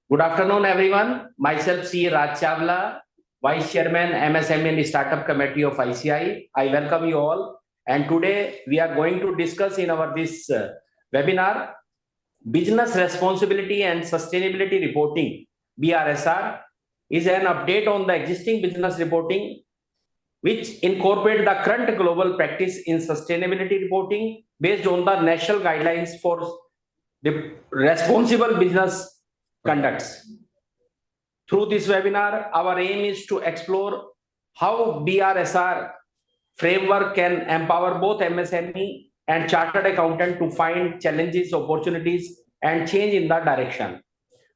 Good afternoon, everyone. Myself, C. Raj Chawla, Vice Chairman, MSME and Startup Committee of ICAI. I welcome you all. And today we are going to discuss in our this webinar, Business Responsibility and Sustainability Reporting, BRSR, is an update on the existing business reporting, which incorporate the current global practice in sustainability reporting based on the national guidelines for the responsible business conducts. Through this webinar, our aim is to explore how BRSR framework can empower both MSME and chartered accountant to find challenges, opportunities, and change in the direction.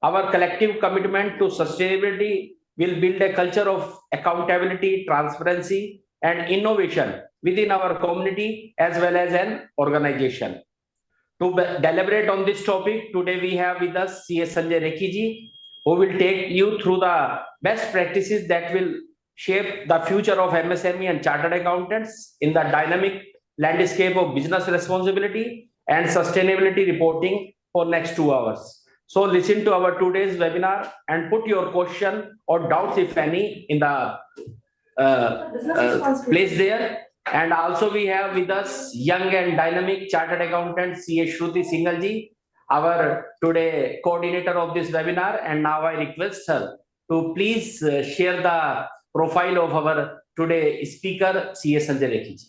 Our collective commitment to sustainability will build a culture of accountability, transparency, and innovation within our community as well as an organization. To deliberate on this topic, today we have with us CS Sanjay Rekhi, who will take you through the best practices that will shape the future of MSME and chartered accountants in the dynamic landscape of business responsibility and sustainability reporting for next 2 hours. So listen to our today's webinar and put your question or doubts, if any, in the place there. And also we have with us young and dynamic chartered accountant CA Shruti Singalji, our today coordinator of this webinar. And now I request her to please share the profile of our today speaker, CA Sanjay Rekhi.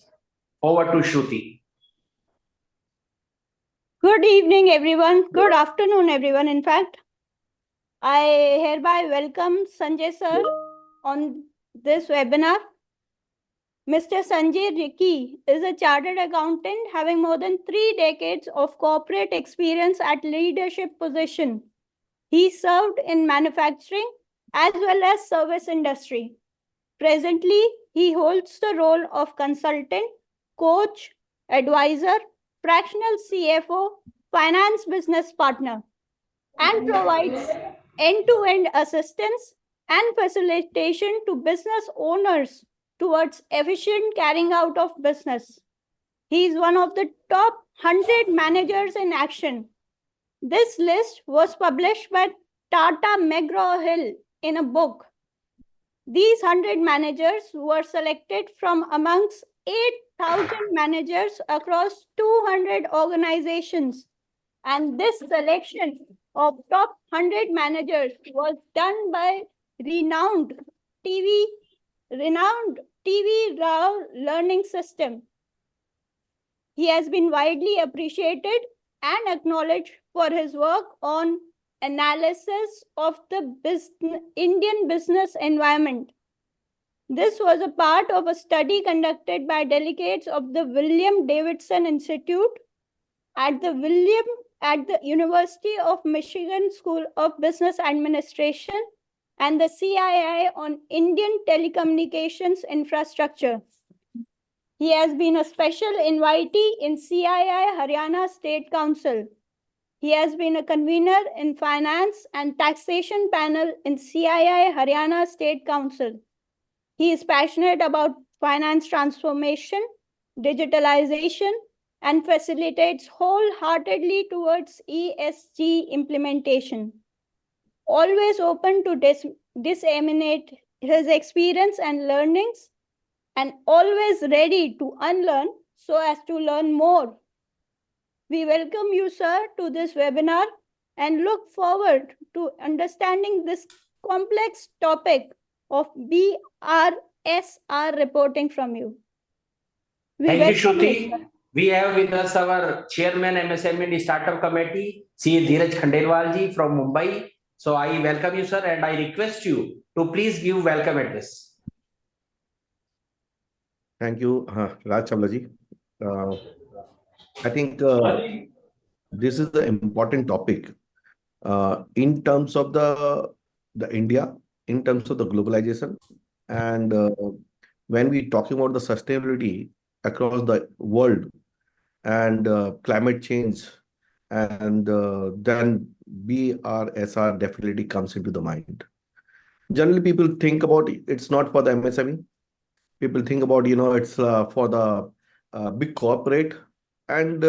Over to Shruti. Good evening, everyone. Good afternoon, everyone. In fact, I hereby welcome Sanjay sir on this webinar. Mr. Sanjay Rekhi is a chartered accountant having more than 3 decades of corporate experience at leadership position. He served in manufacturing as well as service industry. Presently, he holds the role of consultant, coach, advisor, fractional CFO, finance business partner, and provides end-to-end assistance and facilitation to business owners towards efficient carrying out of business. He is one of the top 100 managers in action. This list was published by Tata McGraw-Hill in a book. These 100 managers were selected from amongst 8,000 managers across 200 organizations. And this selection of top 100 managers was done by renowned TV learning system. He has been widely appreciated and acknowledged for his work on analysis of the Indian business environment. This was a part of a study conducted by delegates of the William Davidson Institute at the University of Michigan School of Business Administration and the CII on Indian telecommunications infrastructure. He has been a special invitee in CII Haryana State Council. He has been a convener in finance and taxation panel in CII Haryana State Council. He is passionate about finance transformation, digitalization, and facilitates wholeheartedly towards ESG implementation. Always open to disseminate his experience and learnings, and always ready to unlearn so as to learn more. We welcome you, sir, to this webinar and look forward to understanding this complex topic of BRSR reporting from you. Thank you, Shruti. We have with us our chairman MSME and Startup Committee, C. Dheeraj Khandelwal ji from Mumbai. So I welcome you, sir, and I request you to please give welcome address. Thank you, Raj Chawla ji. I think this is the important topic in terms of the India, in terms of the globalization, and when we talking about the sustainability across the world and climate change, and then BRSR definitely comes into the mind. Generally, people think about it's not for the MSME. People think about, it's for the big corporate and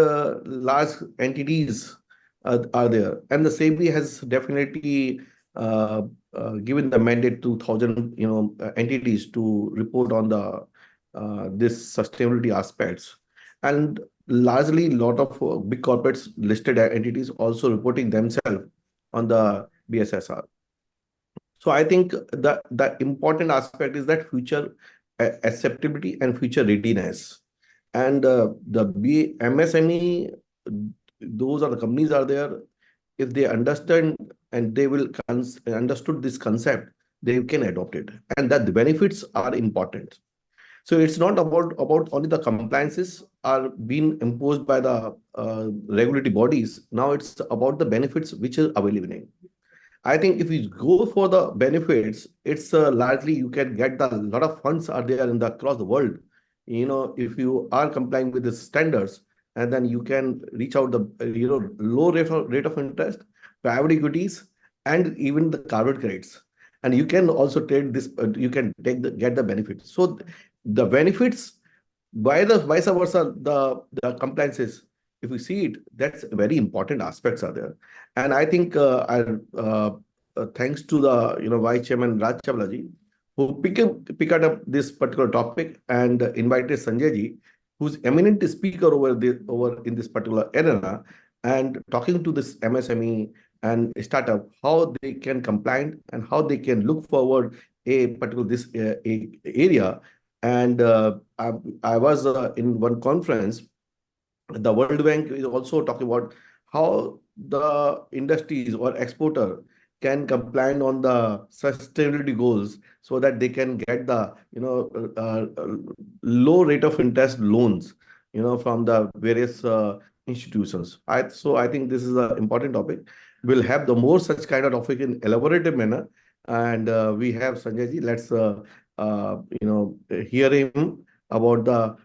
large entities are there. And the SEBI has definitely given the mandate to 1,000 entities to report on the this sustainability aspects, and largely a lot of big corporates listed entities also reporting themselves on the BSSR. So I think the important aspect is that future acceptability and future readiness. And MSME, those are the companies are there. If they understand and they will understood this concept, they can adopt it, and that the benefits are important. So it's not about only the compliances are being imposed by the regulatory bodies. Now it's about the benefits which are available. I think if you go for the benefits, it's largely you can get the lot of funds are there in the across the world. If you are complying with the standards, and then you can reach out the low rate of interest, private equities, and even the carbon credits, and you can also trade this. You can get the benefits. So the benefits, by the vice versa, the compliances, if we see it, that's very important aspects are there. And I think thanks to the Vice Chairman Raj Chawla ji, who picked up this particular topic and invited Sanjay ji, who's eminent speaker over in this particular arena, and talking to this MSME and startup how they can comply and how they can look forward a particular this area. And I was in one conference. The World Bank is also talking about how the industries or exporter can comply on the sustainability goals so that they can get the low rate of interest loans from the various institutions. I think this is an important topic. We'll have the more such kind of topic in elaborative manner, and we have Sanjay ji. Let's hear him about the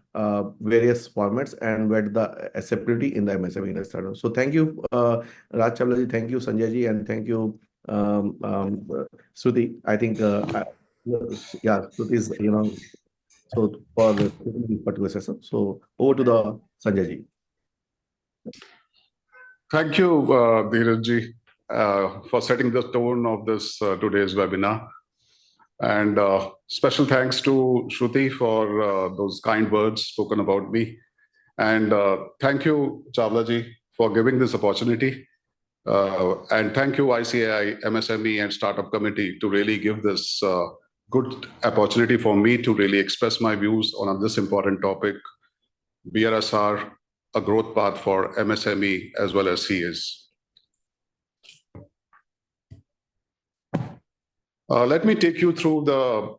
various formats and where the acceptability in the MSME industry. So thank you, Raj Chawla ji, thank you, Sanjay ji, and thank you, Shruti. I think, yeah, Shruti is, so for this particular session. So over to the Sanjay ji. Thank you, Dheeraj ji, for setting the tone of this today's webinar. And special thanks to Shruti for those kind words spoken about me. And thank you, Chawla ji, for giving this opportunity. And thank you, ICAI, MSME, and Startup Committee to really give this good opportunity for me to really express my views on this important topic, BRSR, a growth path for MSME as well as CAs. Let me take you through the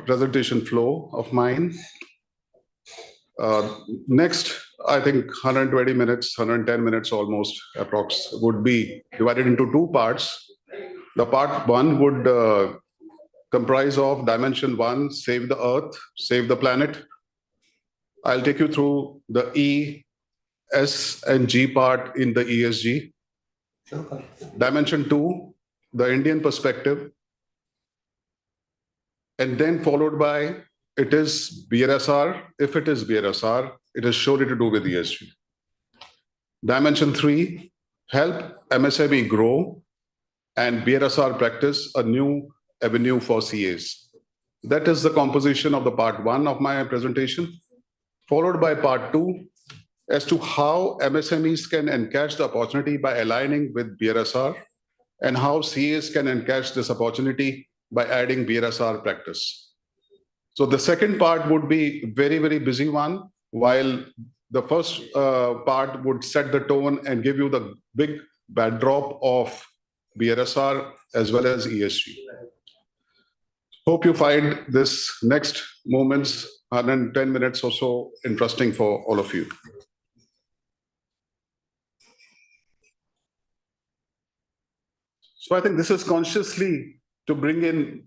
presentation flow of mine. Next, I think 120 minutes, 110 minutes almost approx would be divided into two parts. The part one would comprise of dimension one, save the earth, save the planet. I'll take you through the E, S, and G part in the ESG. Dimension two, the Indian perspective. And then followed by, it is BRSR. If it is BRSR, it is surely to do with ESG. Dimension three, help MSME grow and BRSR practice a new avenue for CAs. That is the composition of the part one of my presentation, followed by part two as to how MSMEs can encash the opportunity by aligning with BRSR and how CAs can encash this opportunity by adding BRSR practice. So the second part would be very, very busy one, while the first part would set the tone and give you the big backdrop of BRSR as well as ESG. Hope you find this next moments, 110 minutes or so, interesting for all of you. So I think this is consciously to bring in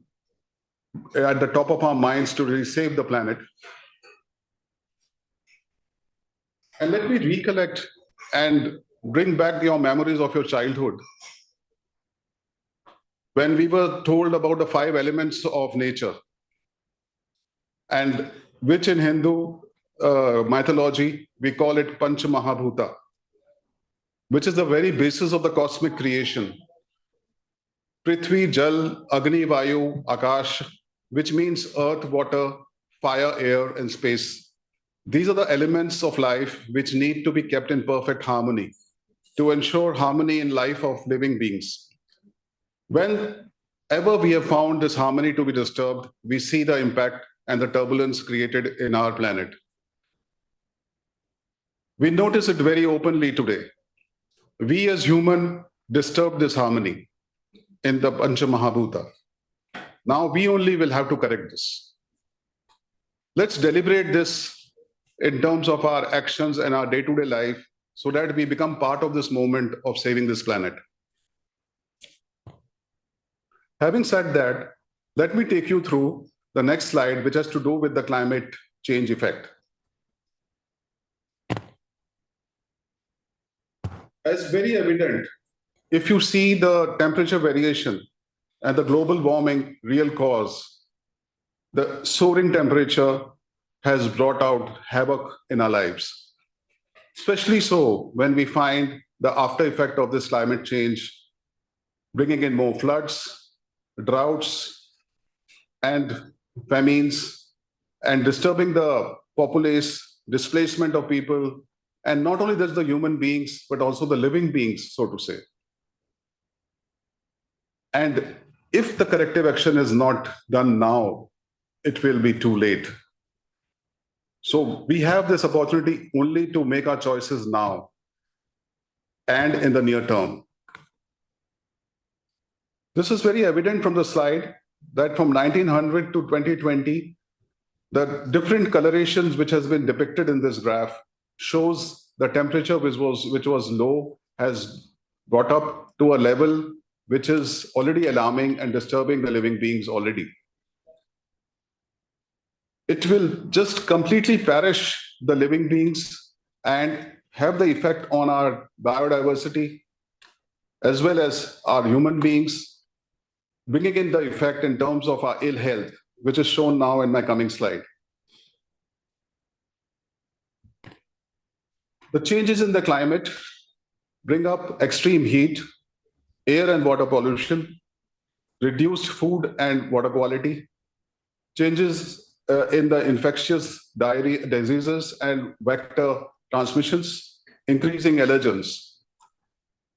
at the top of our minds to really save the planet. And let me recollect and bring back your memories of your childhood. When we were told about the 5 elements of nature, and which in Hindu mythology, we call it Pancha Mahabhuta, which is the very basis of the cosmic creation. Prithvi, Jal, Agni, Vayu, Akash, which means earth, water, fire, air, and space. These are the elements of life which need to be kept in perfect harmony to ensure harmony in life of living beings. Whenever we have found this harmony to be disturbed, we see the impact and the turbulence created in our planet. We notice it very openly today. We as human disturb this harmony in the Pancha Mahabhuta. Now we only will have to correct this. Let's deliberate this in terms of our actions and our day-to-day life so that we become part of this movement of saving this planet. Having said that, let me take you through the next slide, which has to do with the climate change effect. As very evident, if you see the temperature variation and the global warming real cause, the soaring temperature has brought out havoc in our lives. Especially so when we find the after effect of this climate change, bringing in more floods, droughts, and famines, and disturbing the populace, displacement of people, and not only just the human beings, but also the living beings, so to say. And if the corrective action is not done now, it will be too late. So we have this opportunity only to make our choices now and in the near term. This is very evident from the slide that from 1900 to 2020, the different colorations which has been depicted in this graph shows the temperature which was low has got up to a level which is already alarming and disturbing the living beings already. It will just completely perish the living beings and have the effect on our biodiversity as well as our human beings, bringing in the effect in terms of our ill health, which is shown now in my coming slide. The changes in the climate bring up extreme heat, air and water pollution, reduced food and water quality, changes in the infectious diseases and vector transmissions, increasing allergens,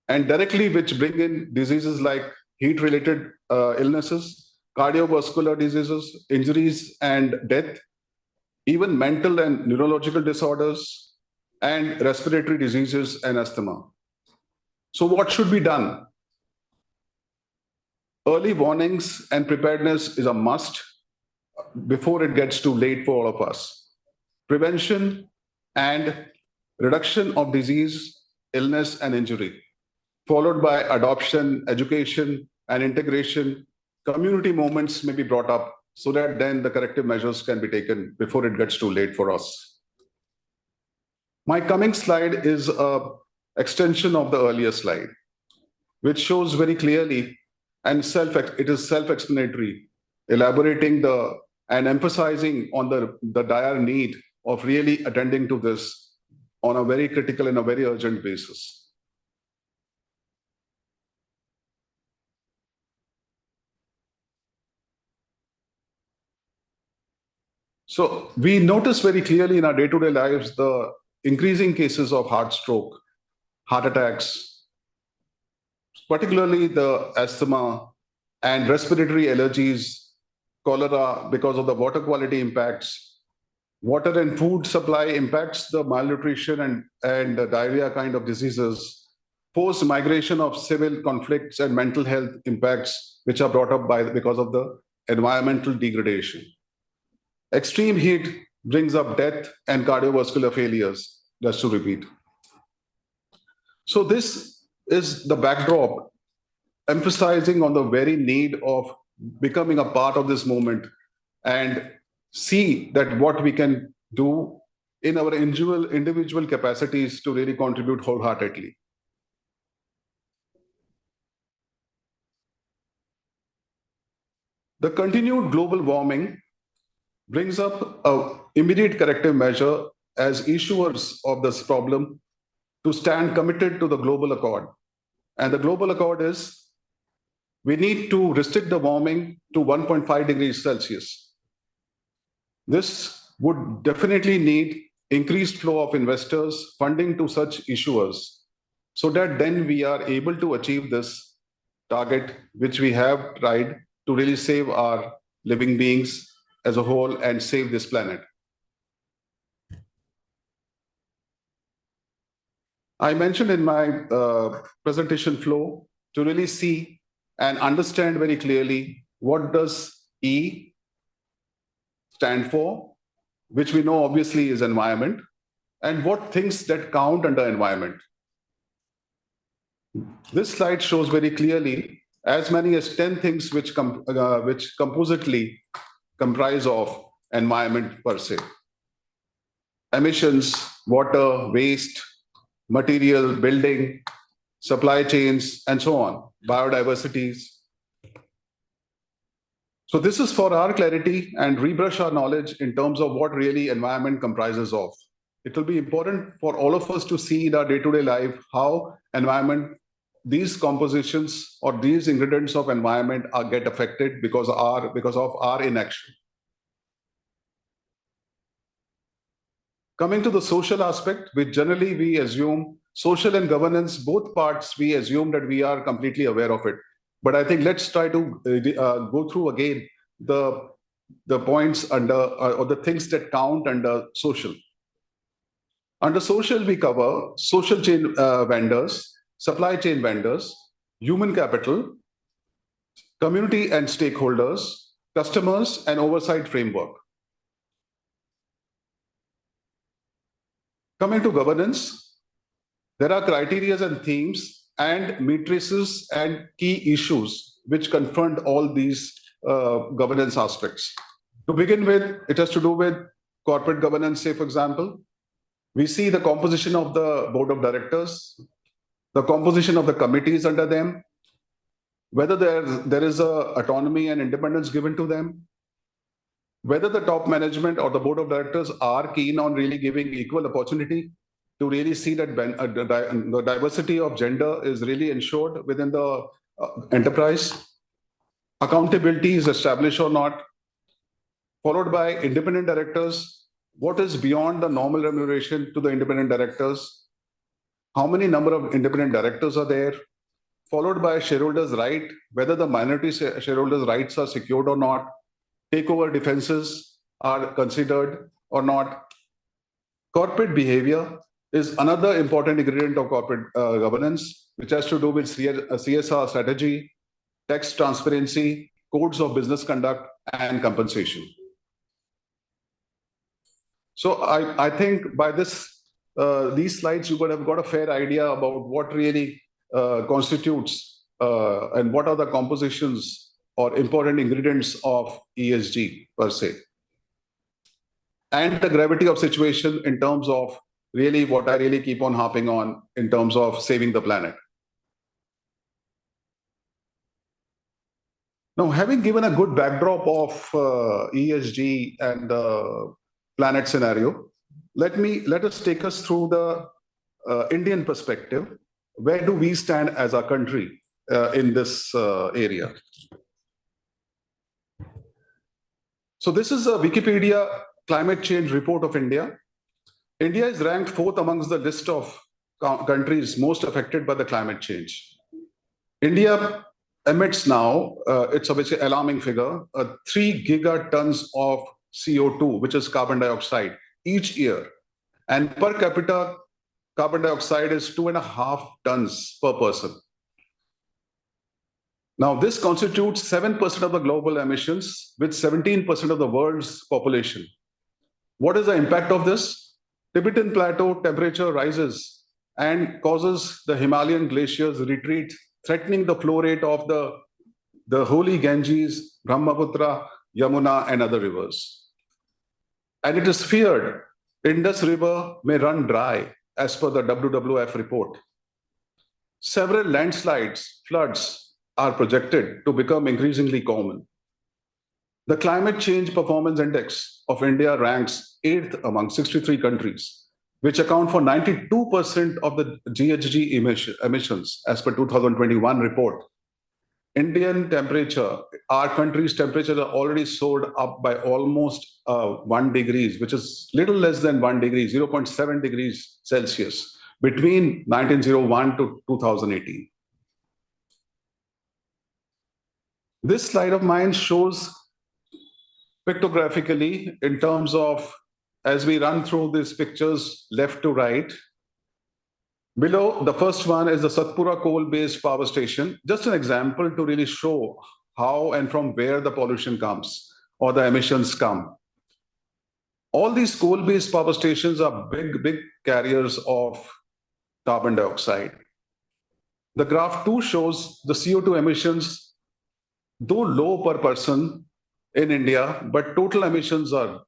and directly which bring in diseases like heat-related illnesses, cardiovascular diseases, injuries and death, even mental and neurological disorders, and respiratory diseases and asthma. So what should be done? Early warnings and preparedness is a must before it gets too late for all of us. Prevention and reduction of disease, illness, and injury, followed by adoption, education, and integration. Community movements may be brought up so that then the corrective measures can be taken before it gets too late for us. My coming slide is an extension of the earlier slide, which shows very clearly, and it is self-explanatory, elaborating and emphasizing on the dire need of really attending to this on a very critical and a very urgent basis. So we notice very clearly in our day-to-day lives the increasing cases of heart stroke, heart attacks, particularly the asthma and respiratory allergies, cholera because of the water quality impacts, water and food supply impacts, the malnutrition and the diarrhea kind of diseases, post-migration of civil conflicts and mental health impacts, which are brought up because of the environmental degradation. Extreme heat brings up death and cardiovascular failures, just to repeat. So this is the backdrop, emphasizing on the very need of becoming a part of this movement and see that what we can do in our individual capacities to really contribute wholeheartedly. The continued global warming brings up an immediate corrective measure as issuers of this problem to stand committed to the global accord. And the global accord is we need to restrict the warming to 1.5 degrees Celsius. This would definitely need increased flow of investors, funding to such issuers, so that then we are able to achieve this target, which we have tried to really save our living beings as a whole and save this planet. I mentioned in my presentation flow to really see and understand very clearly what does E stand for, which we know obviously is environment, and what things that count under environment. This slide shows very clearly as many as 10 things which compositely comprise of environment per se. Emissions, water, waste, material, building, supply chains, and so on, biodiversities. So this is for our clarity and rebrush our knowledge in terms of what really environment comprises of. It will be important for all of us to see in our day-to-day life how environment, these compositions or these ingredients of environment get affected because of our inaction. Coming to the social aspect, which generally we assume, social and governance, both parts, we assume that we are completely aware of it. But I think let's try to go through again the points under or the things that count under social. Under social, we cover social chain vendors, supply chain vendors, human capital, community and stakeholders, customers, and oversight framework. Coming to governance, there are criteria and themes and matrices and key issues which confront all these governance aspects. To begin with, it has to do with corporate governance, say, for example. We see the composition of the board of directors, the composition of the committees under them, whether there is autonomy and independence given to them, whether the top management or the board of directors are keen on really giving equal opportunity to really see that the diversity of gender is really ensured within the enterprise, accountability is established or not, followed by independent directors, what is beyond the normal remuneration to the independent directors, how many number of independent directors are there, followed by shareholders' right, whether the minority shareholders' rights are secured or not, takeover defenses are considered or not. Corporate behavior is another important ingredient of corporate governance, which has to do with CSR strategy, tax transparency, codes of business conduct, and compensation. So I think by these slides, you would have got a fair idea about what really constitutes and what are the compositions or important ingredients of ESG per se. And the gravity of situation in terms of really what I really keep on harping on in terms of saving the planet. Now, having given a good backdrop of ESG and the planet scenario, let us take us through the Indian perspective. Where do we stand as a country in this area? So this is a Wikipedia climate change report of India. India is ranked 4th amongst the list of countries most affected by the climate change. India emits now, it's obviously an alarming figure, 3 gigatons of CO2, which is carbon dioxide, each year. And per capita, carbon dioxide is 2.5 tons per person. Now, this constitutes 7% of the global emissions with 17% of the world's population. What is the impact of this? Tibetan plateau temperature rises and causes the Himalayan glaciers retreat, threatening the flow rate of the holy Ganges, Brahmaputra, Yamuna, and other rivers. And it is feared Indus River may run dry, as per the WWF report. Several landslides, floods are projected to become increasingly common. The Climate Change Performance Index of India ranks 8th among 63 countries, which account for 92% of the GHG emissions as per 2021 report. Indian temperature, our country's temperature are already soared up by almost 1 degrees, which is little less than 1 degree, 0.7 degrees Celsius between 1901 to 2018. This slide of mine shows pictographically in terms of, as we run through these pictures left to right. Below, the first one is the Satpura coal-based power station. Just an example to really show how and from where the pollution comes or the emissions come. All these coal-based power stations are big carriers of carbon dioxide. The graph 2 shows the CO2 emissions, though low per person in India, but total emissions are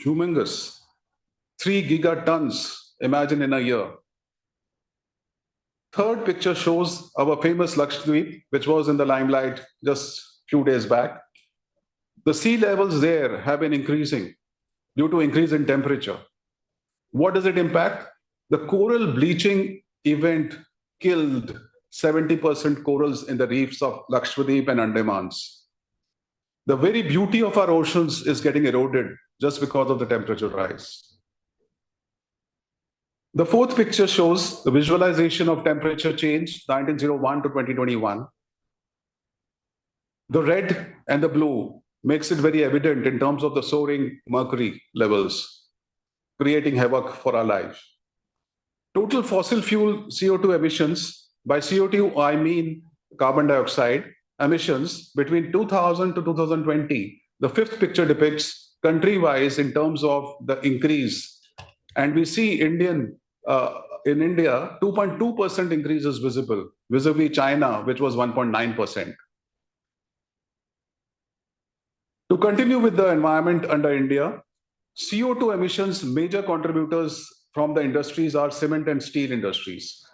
humongous. 3 gigatons, imagine, in a year. Third picture shows our famous Lakshadweep, which was in the limelight just a few days back. The sea levels there have been increasing due to increase in temperature. What does it impact? The coral bleaching event killed 70% corals in the reefs of Lakshadweep and Andamans. The very beauty of our oceans is getting eroded just because of the temperature rise. The fourth picture shows the visualization of temperature change 1901 to 2021. The red and the blue makes it very evident in terms of the soaring mercury levels, creating havoc for our life. Total fossil fuel CO2 emissions, by CO2 I mean carbon dioxide emissions, between 2000 to 2020, the fifth picture depicts country-wise in terms of the increase. And we see in India, 2.2% increase is visible, vis-a-vis China, which was 1.9%. To continue with the environment under India, CO2 emissions, major contributors from the industries are cement and steel industries,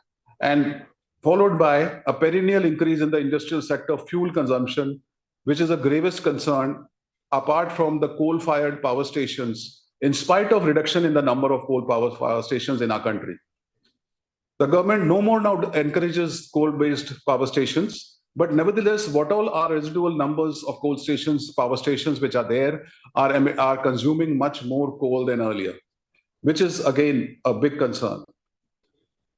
and followed by a perennial increase in the industrial sector fuel consumption, which is a gravest concern apart from the coal-fired power stations, in spite of reduction in the number of coal power stations in our country. The government no more now encourages coal-based power stations, but nevertheless, what all are residual numbers of coal stations, power stations which are there are consuming much more coal than earlier, which is again a big concern.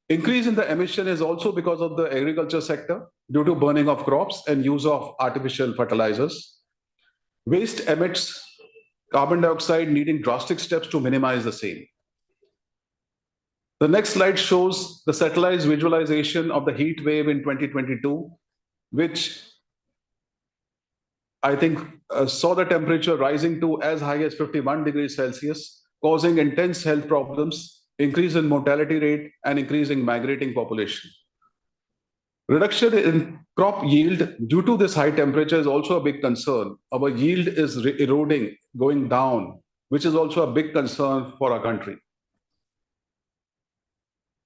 Increase in the emission is also because of the agriculture sector due to burning of crops and use of artificial fertilizers. Waste emits carbon dioxide, needing drastic steps to minimize the same. The next slide shows the satellite visualization of the heat wave in 2022, which I think saw the temperature rising to as high as 51 degrees Celsius, causing intense health problems, increase in mortality rate, and increasing migrating population. Reduction in crop yield due to this high temperature is also a big concern. Our yield is eroding, going down, which is also a big concern for our country.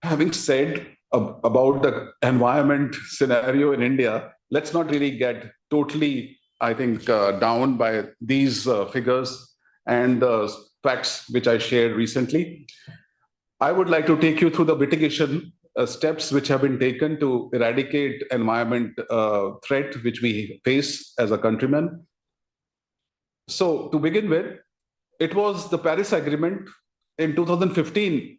Having said about the environment scenario in India, let's not really get totally, I think, down by these figures and the facts which I shared recently. I would like to take you through the mitigation steps which have been taken to eradicate environment threat which we face as a countryman. So to begin with, it was the Paris Agreement in 2015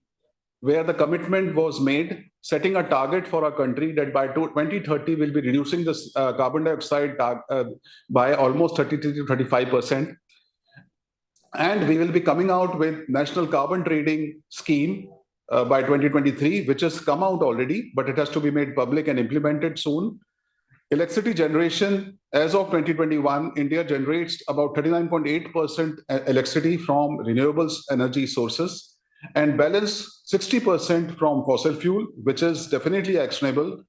where the commitment was made, setting a target for our country that by 2030 we'll be reducing this carbon dioxide by almost 33 to 35%. And we will be coming out with National Carbon Trading Scheme by 2023, which has come out already, but it has to be made public and implemented soon. Electricity generation, as of 2021, India generates about 39.8% electricity from renewables energy sources and balance 60% from fossil fuel, which is definitely actionable.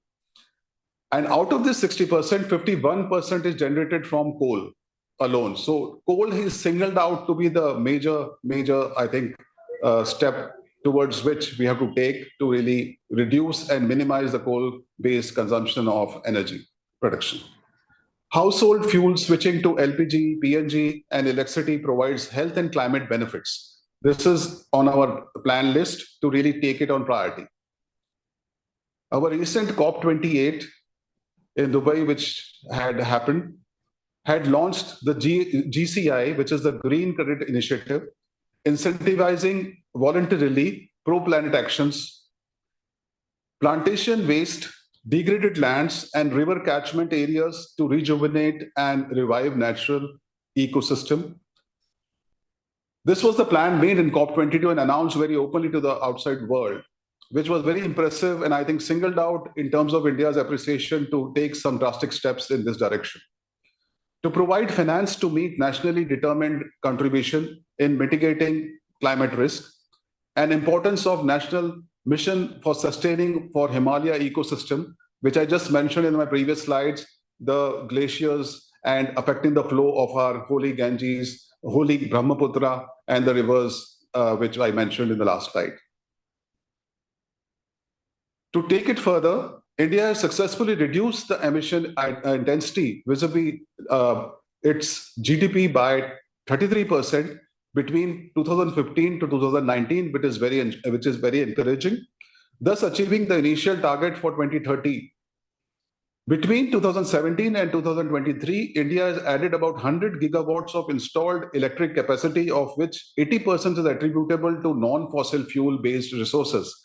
And out of this 60%, 51% is generated from coal alone. So coal is singled out to be the major, I think, step towards which we have to take to really reduce and minimize the coal-based consumption of energy production. Household fuel switching to LPG, PNG, and electricity provides health and climate benefits. This is on our plan list to really take it on priority. Our recent COP28 in Dubai, which had happened, had launched the GCI, which is the Green Credit Initiative, incentivizing voluntarily pro-planet actions, plantation waste, degraded lands, and river catchment areas to rejuvenate and revive natural ecosystem. This was the plan made in COP22 and announced very openly to the outside world, which was very impressive and I think singled out in terms of India's appreciation to take some drastic steps in this direction. To provide finance to meet nationally determined contribution in mitigating climate risk, and importance of national mission for sustaining for Himalaya ecosystem, which I just mentioned in my previous slides, the glaciers and affecting the flow of our holy Ganges, holy Brahmaputra, and the rivers, which I mentioned in the last slide. To take it further, India has successfully reduced the emission intensity vis-a-vis its GDP by 33% between 2015 to 2019, which is very encouraging, thus achieving the initial target for 2030. Between 2017 and 2023, India has added about 100 gigawatts of installed electric capacity, of which 80% is attributable to non-fossil fuel-based resources,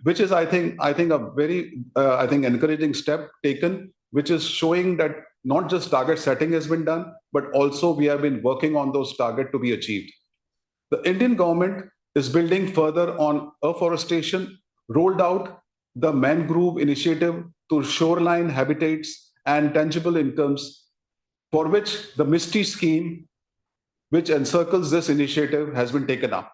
which is, I think, a very, encouraging step taken, which is showing that not just target setting has been done, but also we have been working on those targets to be achieved. The Indian government is building further on afforestation, rolled out the mangrove initiative to shoreline habitats and tangible incomes, for which the MISTI scheme, which encircles this initiative, has been taken up.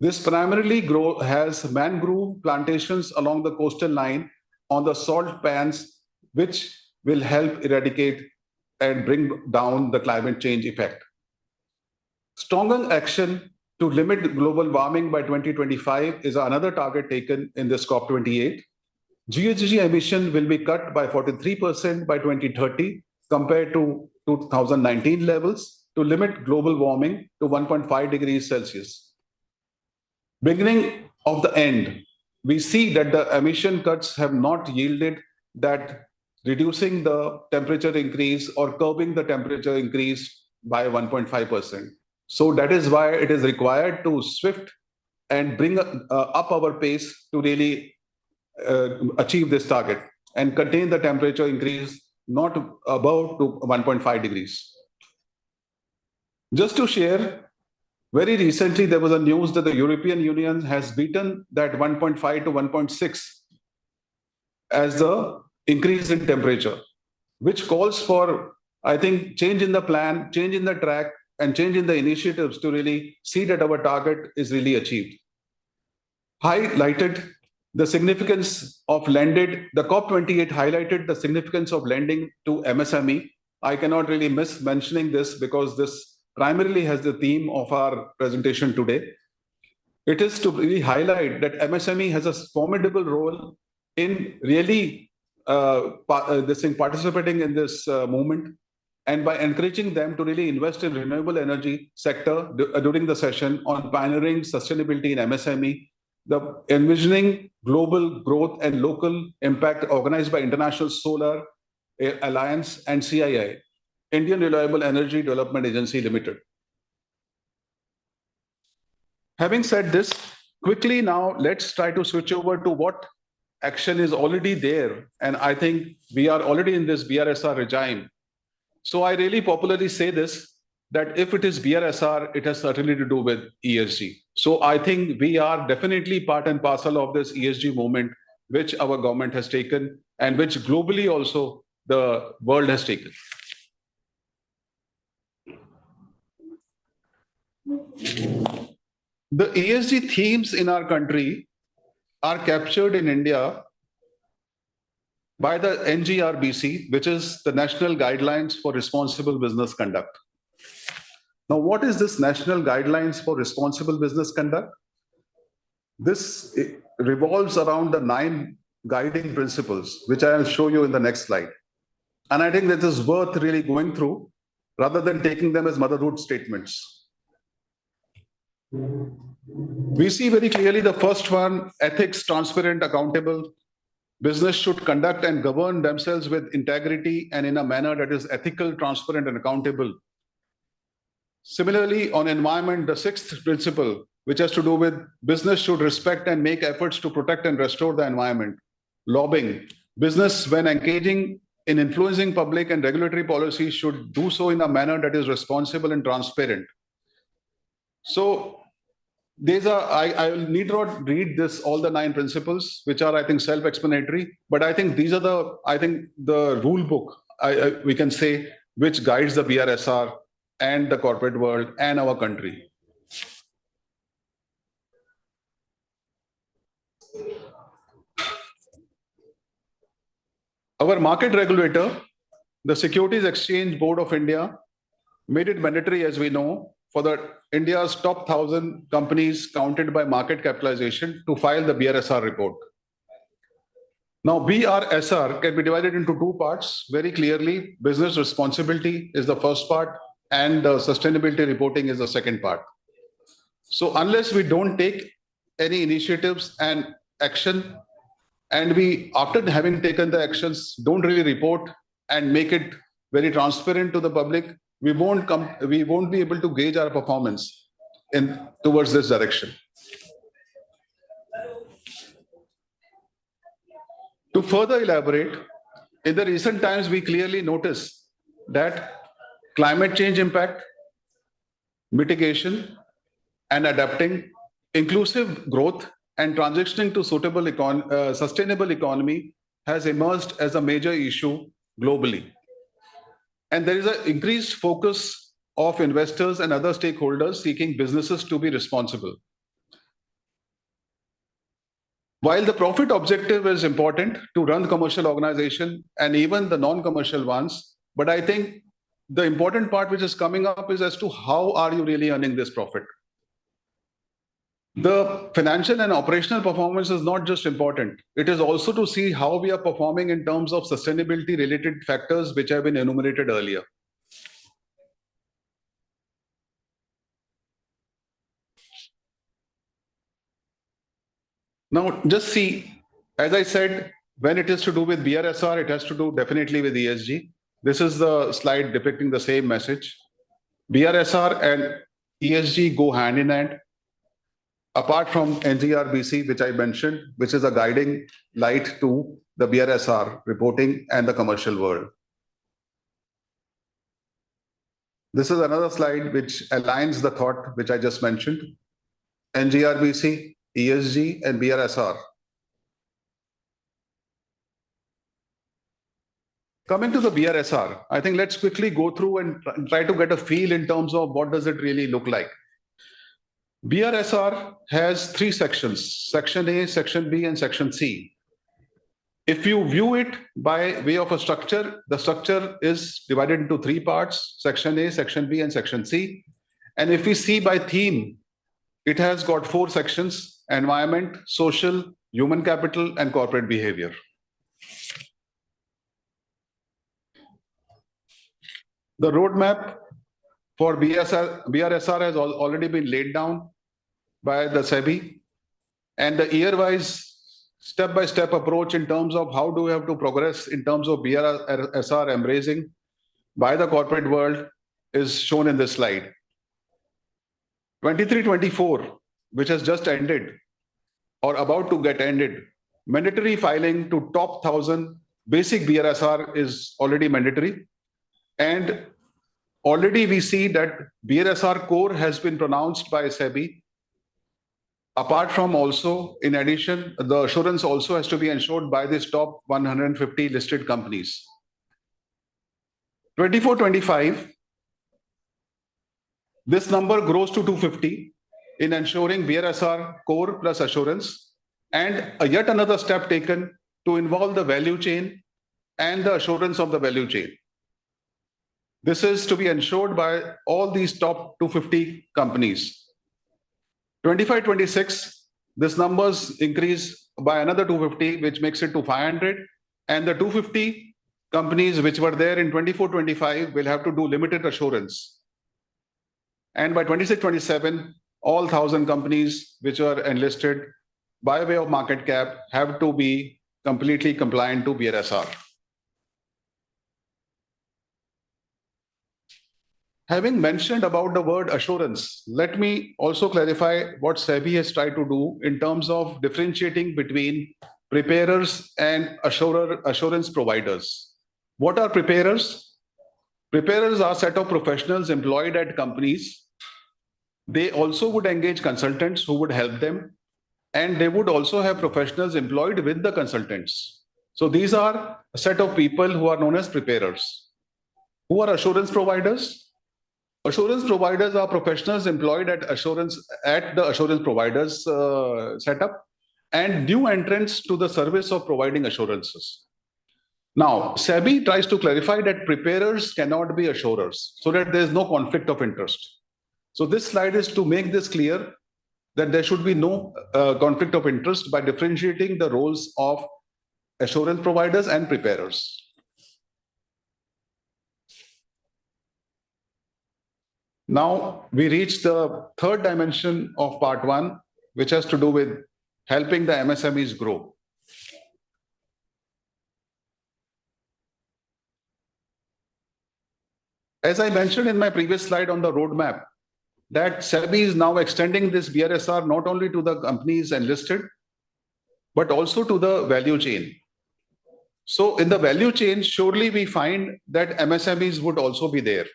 This primarily has mangrove plantations along the coastal line on the salt pans, which will help eradicate and bring down the climate change effect. Stronger action to limit global warming by 2025 is another target taken in this COP28. GHG emission will be cut by 43% by 2030 compared to 2019 levels to limit global warming to 1.5 degrees Celsius. Beginning of the end, we see that the emission cuts have not yielded that reducing the temperature increase or curbing the temperature increase by 1.5%. So that is why it is required to swift and bring up our pace to really achieve this target and contain the temperature increase not above to 1.5 degrees. Just to share, very recently there was a news that the European Union has beaten that 1.5 to 1.6 as the increase in temperature, which calls for, I think, change in the plan, change in the track, and change in the initiatives to really see that our target is really achieved. Highlighted the significance of the COP28 highlighted the significance of lending to MSME. I cannot really miss mentioning this because this primarily has the theme of our presentation today. It is to really highlight that MSME has a formidable role in really participating in this movement, and by encouraging them to really invest in renewable energy sector during the session on pioneering sustainability in MSME, the envisioning global growth and local impact organized by International Solar Alliance and CII, Indian Reliable Energy Development Agency Limited. Having said this, quickly now let's try to switch over to what action is already there. And I think we are already in this BRSR regime. So I really popularly say this, that if it is BRSR, it has certainly to do with ESG. So I think we are definitely part and parcel of this ESG movement, which our government has taken and which globally also the world has taken. The ESG themes in our country are captured in India by the NGRBC, which is the National Guidelines for Responsible Business Conduct. Now, what is this National Guidelines for Responsible Business Conduct? This revolves around the 9 guiding principles, which I will show you in the next slide. And I think that is worth really going through rather than taking them as motherhood statements. We see very clearly the first one, ethics, transparent, accountable. Business should conduct and govern themselves with integrity and in a manner that is ethical, transparent, and accountable. Similarly, on environment, the sixth principle, which has to do with business should respect and make efforts to protect and restore the environment. Lobbying. Business, when engaging in influencing public and regulatory policy, should do so in a manner that is responsible and transparent. So these are, I need not read this, all the 9 principles, which are, I think, self-explanatory, but I think these are the rule book, we can say, which guides the BRSR and the corporate world and our country. Our market regulator, the Securities Exchange Board of India, made it mandatory, as we know, for the India's top 1,000 companies counted by market capitalization to file the BRSR report. Now, BRSR can be divided into 2 parts very clearly. Business responsibility is the first part, and sustainability reporting is the second part. So unless we don't take any initiatives and action, and we, after having taken the actions, don't really report and make it very transparent to the public, we won't be able to gauge our performance towards this direction. To further elaborate, in the recent times, we clearly notice that climate change impact, mitigation, and adapting, inclusive growth, and transitioning to sustainable economy has emerged as a major issue globally. And there is an increased focus of investors and other stakeholders seeking businesses to be responsible. While the profit objective is important to run commercial organization and even the non-commercial ones, but I think the important part which is coming up is as to how are you really earning this profit? The financial and operational performance is not just important. It is also to see how we are performing in terms of sustainability related factors which have been enumerated earlier. Now, just see, as I said, when it is to do with BRSR, it has to do definitely with ESG. This is the slide depicting the same message. BRSR and ESG go hand in hand. Apart from NGRBC, which I mentioned, which is a guiding light to the BRSR reporting and the commercial world. This is another slide which aligns the thought which I just mentioned. NGRBC, ESG, and BRSR. Coming to the BRSR, I think let's quickly go through and try to get a feel in terms of what does it really look like. BRSR has 3 sections, Section A, Section B, and Section C. If you view it by way of a structure, the structure is divided into 3 parts, Section A, Section B, and Section C. And if we see by theme, it has got 4 sections, environment, social, human capital, and corporate behavior. The roadmap for BRSR has already been laid down by the SEBI, and the year-wise step-by-step approach in terms of how do we have to progress in terms of BRSR embracing by the corporate world is shown in this slide. 23-24, which has just ended or about to get ended, mandatory filing to top 1,000 basic BRSR is already mandatory. And already we see that BRSR core has been pronounced by SEBI. Apart from also, in addition, the assurance also has to be ensured by this top 150 listed companies. 24-25, this number grows to 250 in ensuring BRSR core plus assurance, and yet another step taken to involve the value chain and the assurance of the value chain. This is to be ensured by all these top 250 companies. 25-26, this numbers increase by another 250, which makes it to 500. And the 250 companies which were there in 24-25 will have to do limited assurance. And by 26-27, all 1,000 companies which are enlisted by way of market cap have to be completely compliant to BRSR. Having mentioned about the word assurance, let me also clarify what SEBI has tried to do in terms of differentiating between preparers and assurance providers. What are preparers? Preparers are a set of professionals employed at companies. They also would engage consultants who would help them, and they would also have professionals employed with the consultants. So these are a set of people who are known as preparers. Who are assurance providers? Assurance providers are professionals employed at the assurance providers setup and new entrants to the service of providing assurances. Now, SEBI tries to clarify that preparers cannot be assurers so that there is no conflict of interest. So this slide is to make this clear that there should be no conflict of interest by differentiating the roles of assurance providers and preparers. Now we reach the third dimension of part one, which has to do with helping the MSMEs grow. As I mentioned in my previous slide on the roadmap, that SEBI is now extending this BRSR not only to the companies enlisted, but also to the value chain. So in the value chain, surely we find that MSMEs would also be there,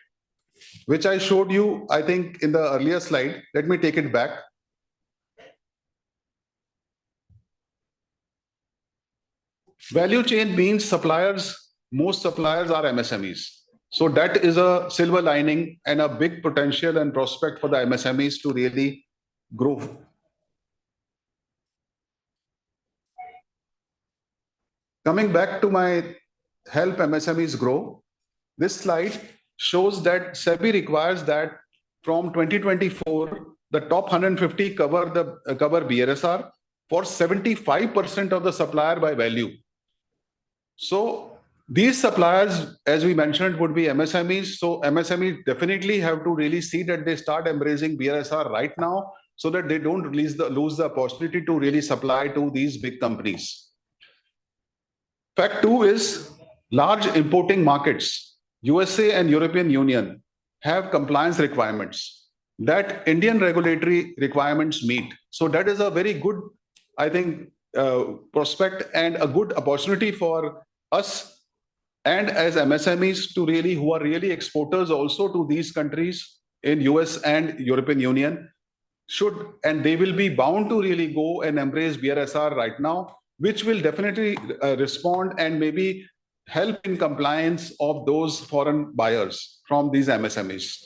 which I showed you, I think, in the earlier slide. Let me take it back. Value chain means suppliers, most suppliers are MSMEs. So that is a silver lining and a big potential and prospect for the MSMEs to really grow. Coming back to my help MSMEs grow, this slide shows that SEBI requires that from 2024, the top 150 cover BRSR for 75% of the supplier by value. So these suppliers, as we mentioned, would be MSMEs. So MSMEs definitely have to really see that they start embracing BRSR right now so that they don't lose the opportunity to really supply to these big companies. Fact two is large importing markets, USA and European Union, have compliance requirements that Indian regulatory requirements meet. So that is a very good, I think, prospect and a good opportunity for us and as MSMEs to really, who are really exporters also to these countries in US and European Union, should, and they will be bound to really go and embrace BRSR right now, which will definitely respond and maybe help in compliance of those foreign buyers from these MSMEs.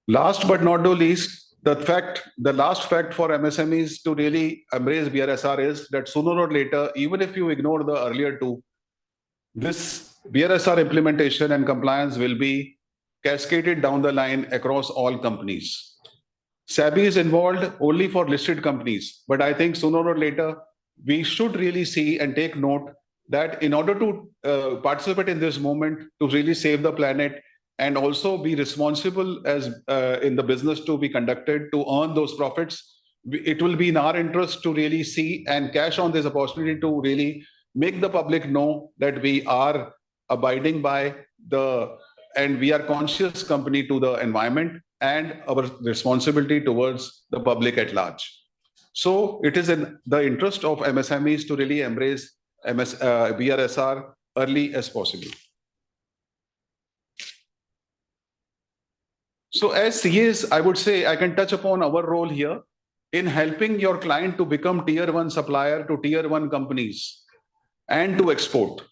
Last but not the least, the last fact for MSMEs to really embrace BRSR is that sooner or later, even if you ignore the earlier two, this BRSR implementation and compliance will be cascaded down the line across all companies. SEBI is involved only for listed companies, but I think sooner or later, we should really see and take note that in order to participate in this moment, to really save the planet and also be responsible as in the business to be conducted to earn those profits, it will be in our interest to really see and cash on this opportunity to really make the public know that we are abiding by and we are conscious company to the environment and our responsibility towards the public at large. So it is in the interest of MSMEs to really embrace BRSR early as possible. So as CAs, I would say I can touch upon our role here in helping your client to become tier 1 supplier to tier 1 companies and to export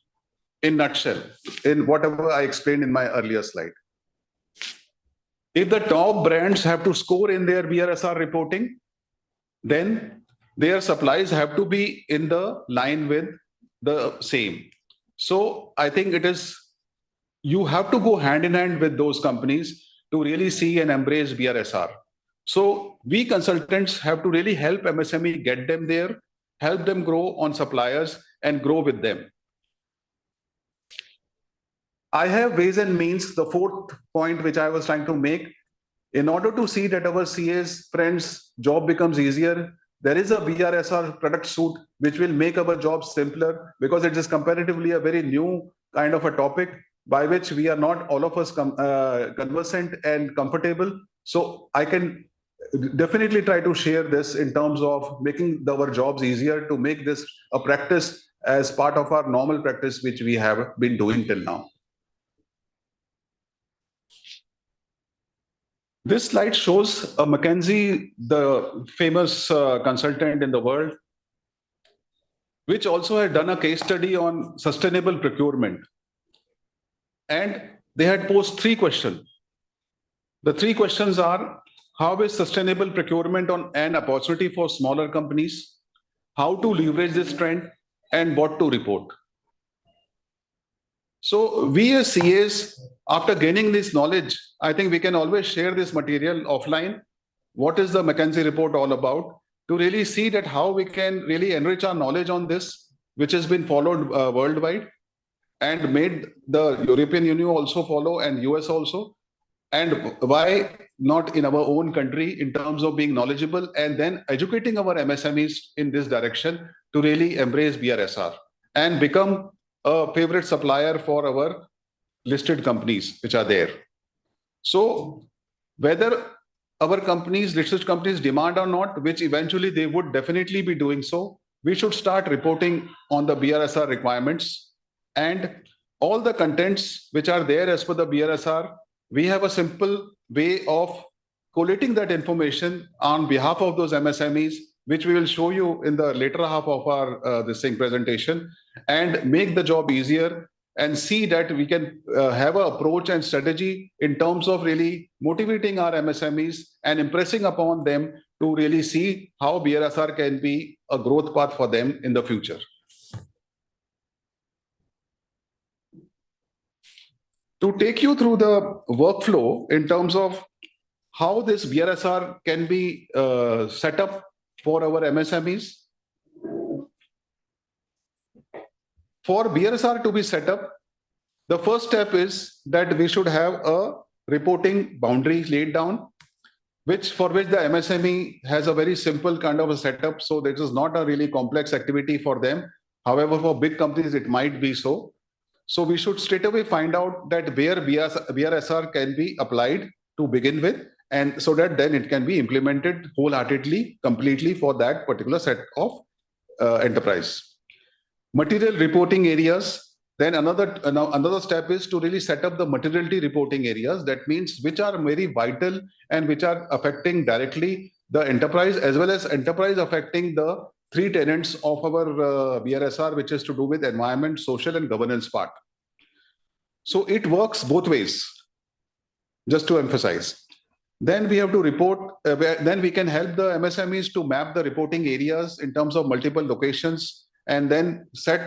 in nutshell, in whatever I explained in my earlier slide. If the top brands have to score in their BRSR reporting, then their supplies have to be in the line with the same. So I think you have to go hand in hand with those companies to really see and embrace BRSR. So we consultants have to really help MSME get them there, help them grow on suppliers and grow with them. I have ways and means, the fourth point which I was trying to make, in order to see that our CA's friends' job becomes easier, there is a BRSR product suite which will make our jobs simpler, because it is comparatively a very new kind of a topic by which we are not all of us conversant and comfortable. So I can definitely try to share this in terms of making our jobs easier, to make this a practice as part of our normal practice, which we have been doing till now. This slide shows McKinsey, the famous consultant in the world, which also had done a case study on sustainable procurement. And they had posed 3 questions. The 3 questions are: how is sustainable procurement an opportunity for smaller companies? How to leverage this trend, and what to report? So we as CAs, after gaining this knowledge, I think we can always share this material offline. What is the McKinsey report all about? To really see that how we can really enrich our knowledge on this, which has been followed worldwide and made the European Union also follow, and US also. And why not in our own country, in terms of being knowledgeable and then educating our MSMEs in this direction to really embrace BRSR and become a favorite supplier for our listed companies which are there. So whether our companies, listed companies, demand or not, which eventually they would definitely be doing so, we should start reporting on the BRSR requirements and all the contents which are there as per the BRSR. We have a simple way of collating that information on behalf of those MSMEs, which we will show you in the later half of our this thing presentation, and make the job easier and see that we can have an approach and strategy in terms of really motivating our MSMEs and impressing upon them to really see how BRSR can be a growth path for them in the future. To take you through the workflow in terms of how this BRSR can be set up for our MSMEs. For BRSR to be set up, the first step is that we should have a reporting boundary laid down, for which the MSME has a very simple kind of a setup. So this is not a really complex activity for them. However, for big companies, it might be so. So we should straight away find out that where BRSR can be applied to begin with, and so that then it can be implemented wholeheartedly, completely for that particular set of enterprise. Material reporting areas. Then another step is to really set up the materiality reporting areas. That means which are very vital and which are affecting directly the enterprise, as well as enterprise affecting the 3 tenets of our BRSR, which is to do with environment, social, and governance part. So it works both ways, just to emphasize. Then we have to report, then we can help the MSMEs to map the reporting areas in terms of multiple locations, and then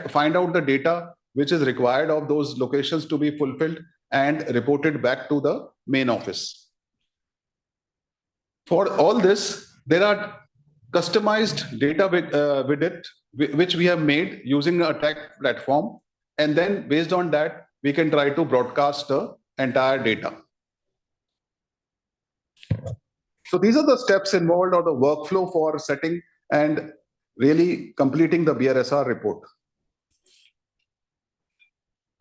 find out the data which is required of those locations to be fulfilled and reported back to the main office. For all this, there are customized data with it, which we have made using a tech platform. And then based on that, we can try to broadcast the entire data. So these are the steps involved, or the workflow for setting and really completing the BRSR report.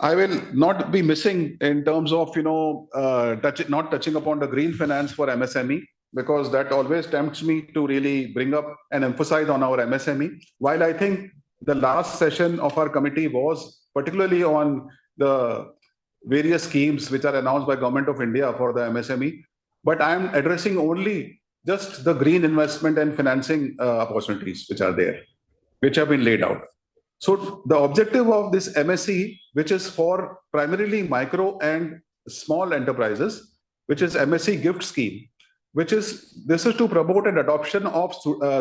I will not be missing in terms of, not touching upon the green finance for MSME, because that always tempts me to really bring up and emphasize on our MSME. While I think the last session of our committee was particularly on the various schemes which are announced by Government of India for the MSME, but I am addressing only just the green investment and financing opportunities which are there, which have been laid out. So the objective of this MSE, which is for primarily micro and small enterprises, which is MSE gift scheme, this is to promote an adoption of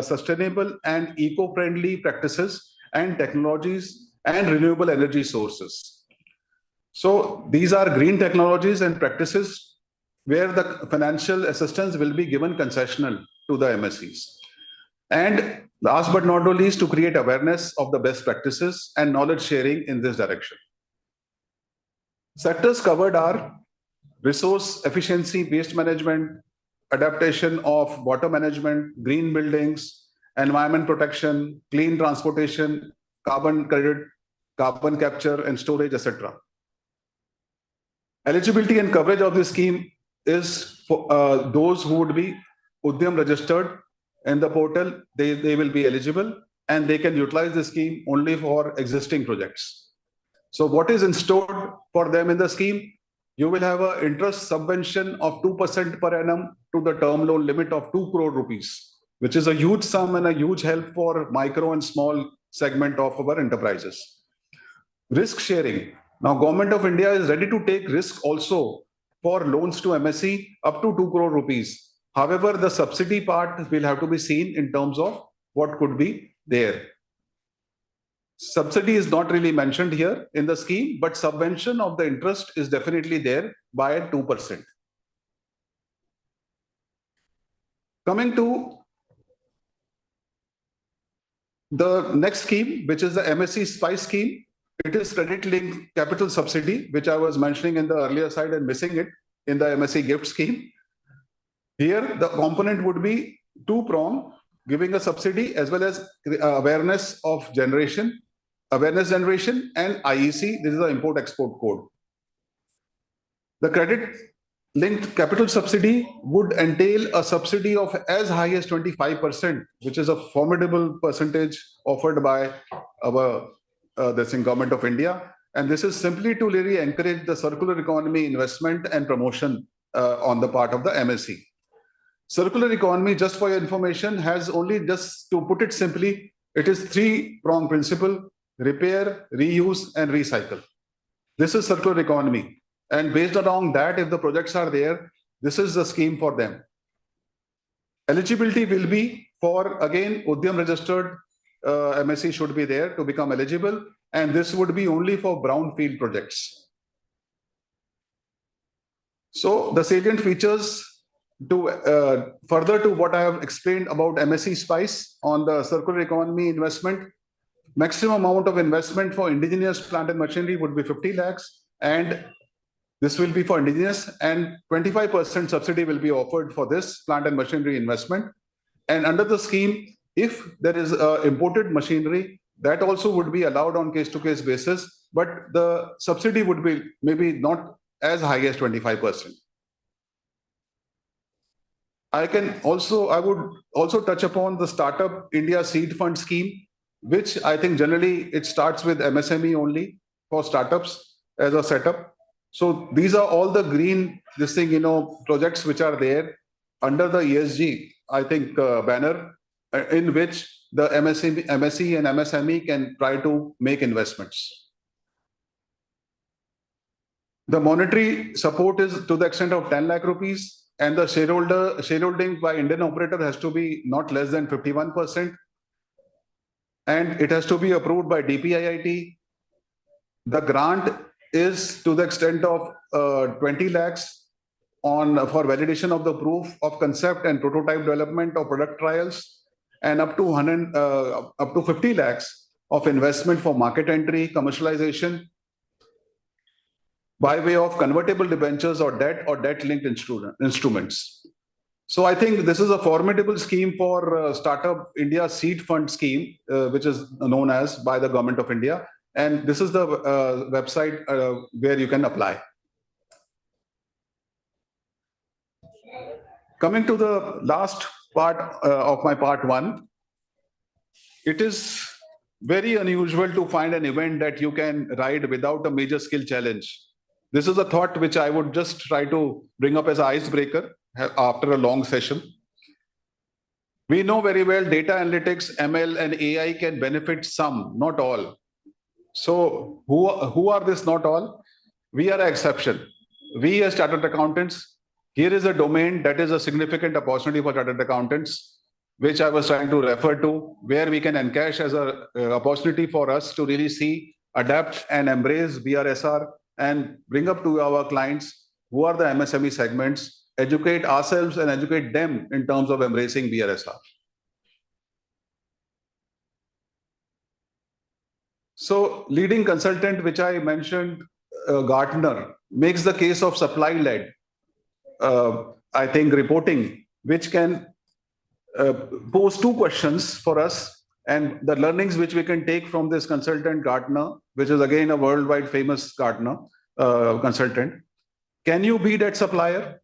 sustainable and eco-friendly practices and technologies and renewable energy sources. So these are green technologies and practices where the financial assistance will be given concessional to the MSEs. And last but not least, to create awareness of the best practices and knowledge sharing in this direction. Sectors covered are resource efficiency, waste management, adaptation of water management, green buildings, environment protection, clean transportation, carbon credit, carbon capture and storage, etc. Eligibility and coverage of this scheme is for those who would be Udyam registered in the portal. They will be eligible and they can utilize the scheme only for existing projects. So what is installed for them in the scheme? You will have an interest subvention of 2% per annum to the term loan limit of 2 crore rupees, which is a huge sum and a huge help for micro and small segment of our enterprises. Risk sharing. Now, Government of India is ready to take risk also for loans to MSE up to 2 crore rupees. However, the subsidy part will have to be seen in terms of what could be there. Subsidy is not really mentioned here in the scheme, but subvention of the interest is definitely there by 2%. Coming to the next scheme, which is the MSE SPICE scheme. It is credit linked capital subsidy, which I was mentioning in the earlier slide and missing it in the MSE gift scheme. Here, the component would be two-pronged, giving a subsidy as well as awareness generation and IEC. This is the import-export code. The credit linked capital subsidy would entail a subsidy of as high as 25%, which is a formidable percentage offered by our Government of India. And this is simply to really encourage the circular economy investment and promotion on the part of the MSE. Circular economy, just for your information, has only, just to put it simply, it is three-pronged principle: repair, reuse, and recycle. This is circular economy. And based around that, if the projects are there, this is the scheme for them. Eligibility will be for, again, Udyam registered MSE should be there to become eligible. And this would be only for brownfield projects. So the salient features to further to what I have explained about MSE SPICE on the circular economy investment, maximum amount of investment for indigenous plant and machinery would be 50 lakhs. And this will be for indigenous, and 25% subsidy will be offered for this plant and machinery investment. And under the scheme, if there is imported machinery, that also would be allowed on case-to-case basis, but the subsidy would be maybe not as high as 25%. I would also touch upon the Startup India Seed Fund scheme, which I think generally it starts with MSME only for startups as a setup. So these are all the green, projects which are there under the ESG, I think, banner, in which the MSE and MSME can try to make investments. The monetary support is to the extent of 10 lakh rupees, and the shareholding by Indian operator has to be not less than 51%, and it has to be approved by DPIIT. The grant is to the extent of 20 lakhs for validation of the proof of concept and prototype development of product trials, and up to 50 lakhs of investment for market entry, commercialization by way of convertible debentures or debt-linked instruments. So I think this is a formidable scheme for Startup India Seed Fund scheme, which is known as by the Government of India. And this is the website where you can apply. Coming to the last part of my part one, it is very unusual to find an event that you can ride without a major skill challenge. This is a thought which I would just try to bring up as an icebreaker after a long session. We know very well data analytics, ML, and AI can benefit some, not all. So who are this not all? We are an exception. We as chartered accountants, here is a domain that is a significant opportunity for chartered accountants, which I was trying to refer to, where we can encash as an opportunity for us to really see, adapt and embrace BRSR and bring up to our clients who are the MSME segments, educate ourselves and educate them in terms of embracing BRSR. So leading consultant, which I mentioned, Gartner, makes the case of supply-led, I think, reporting, which can pose two questions for us and the learnings which we can take from this consultant Gartner, which is again a worldwide famous Gartner consultant. Can you be that supplier?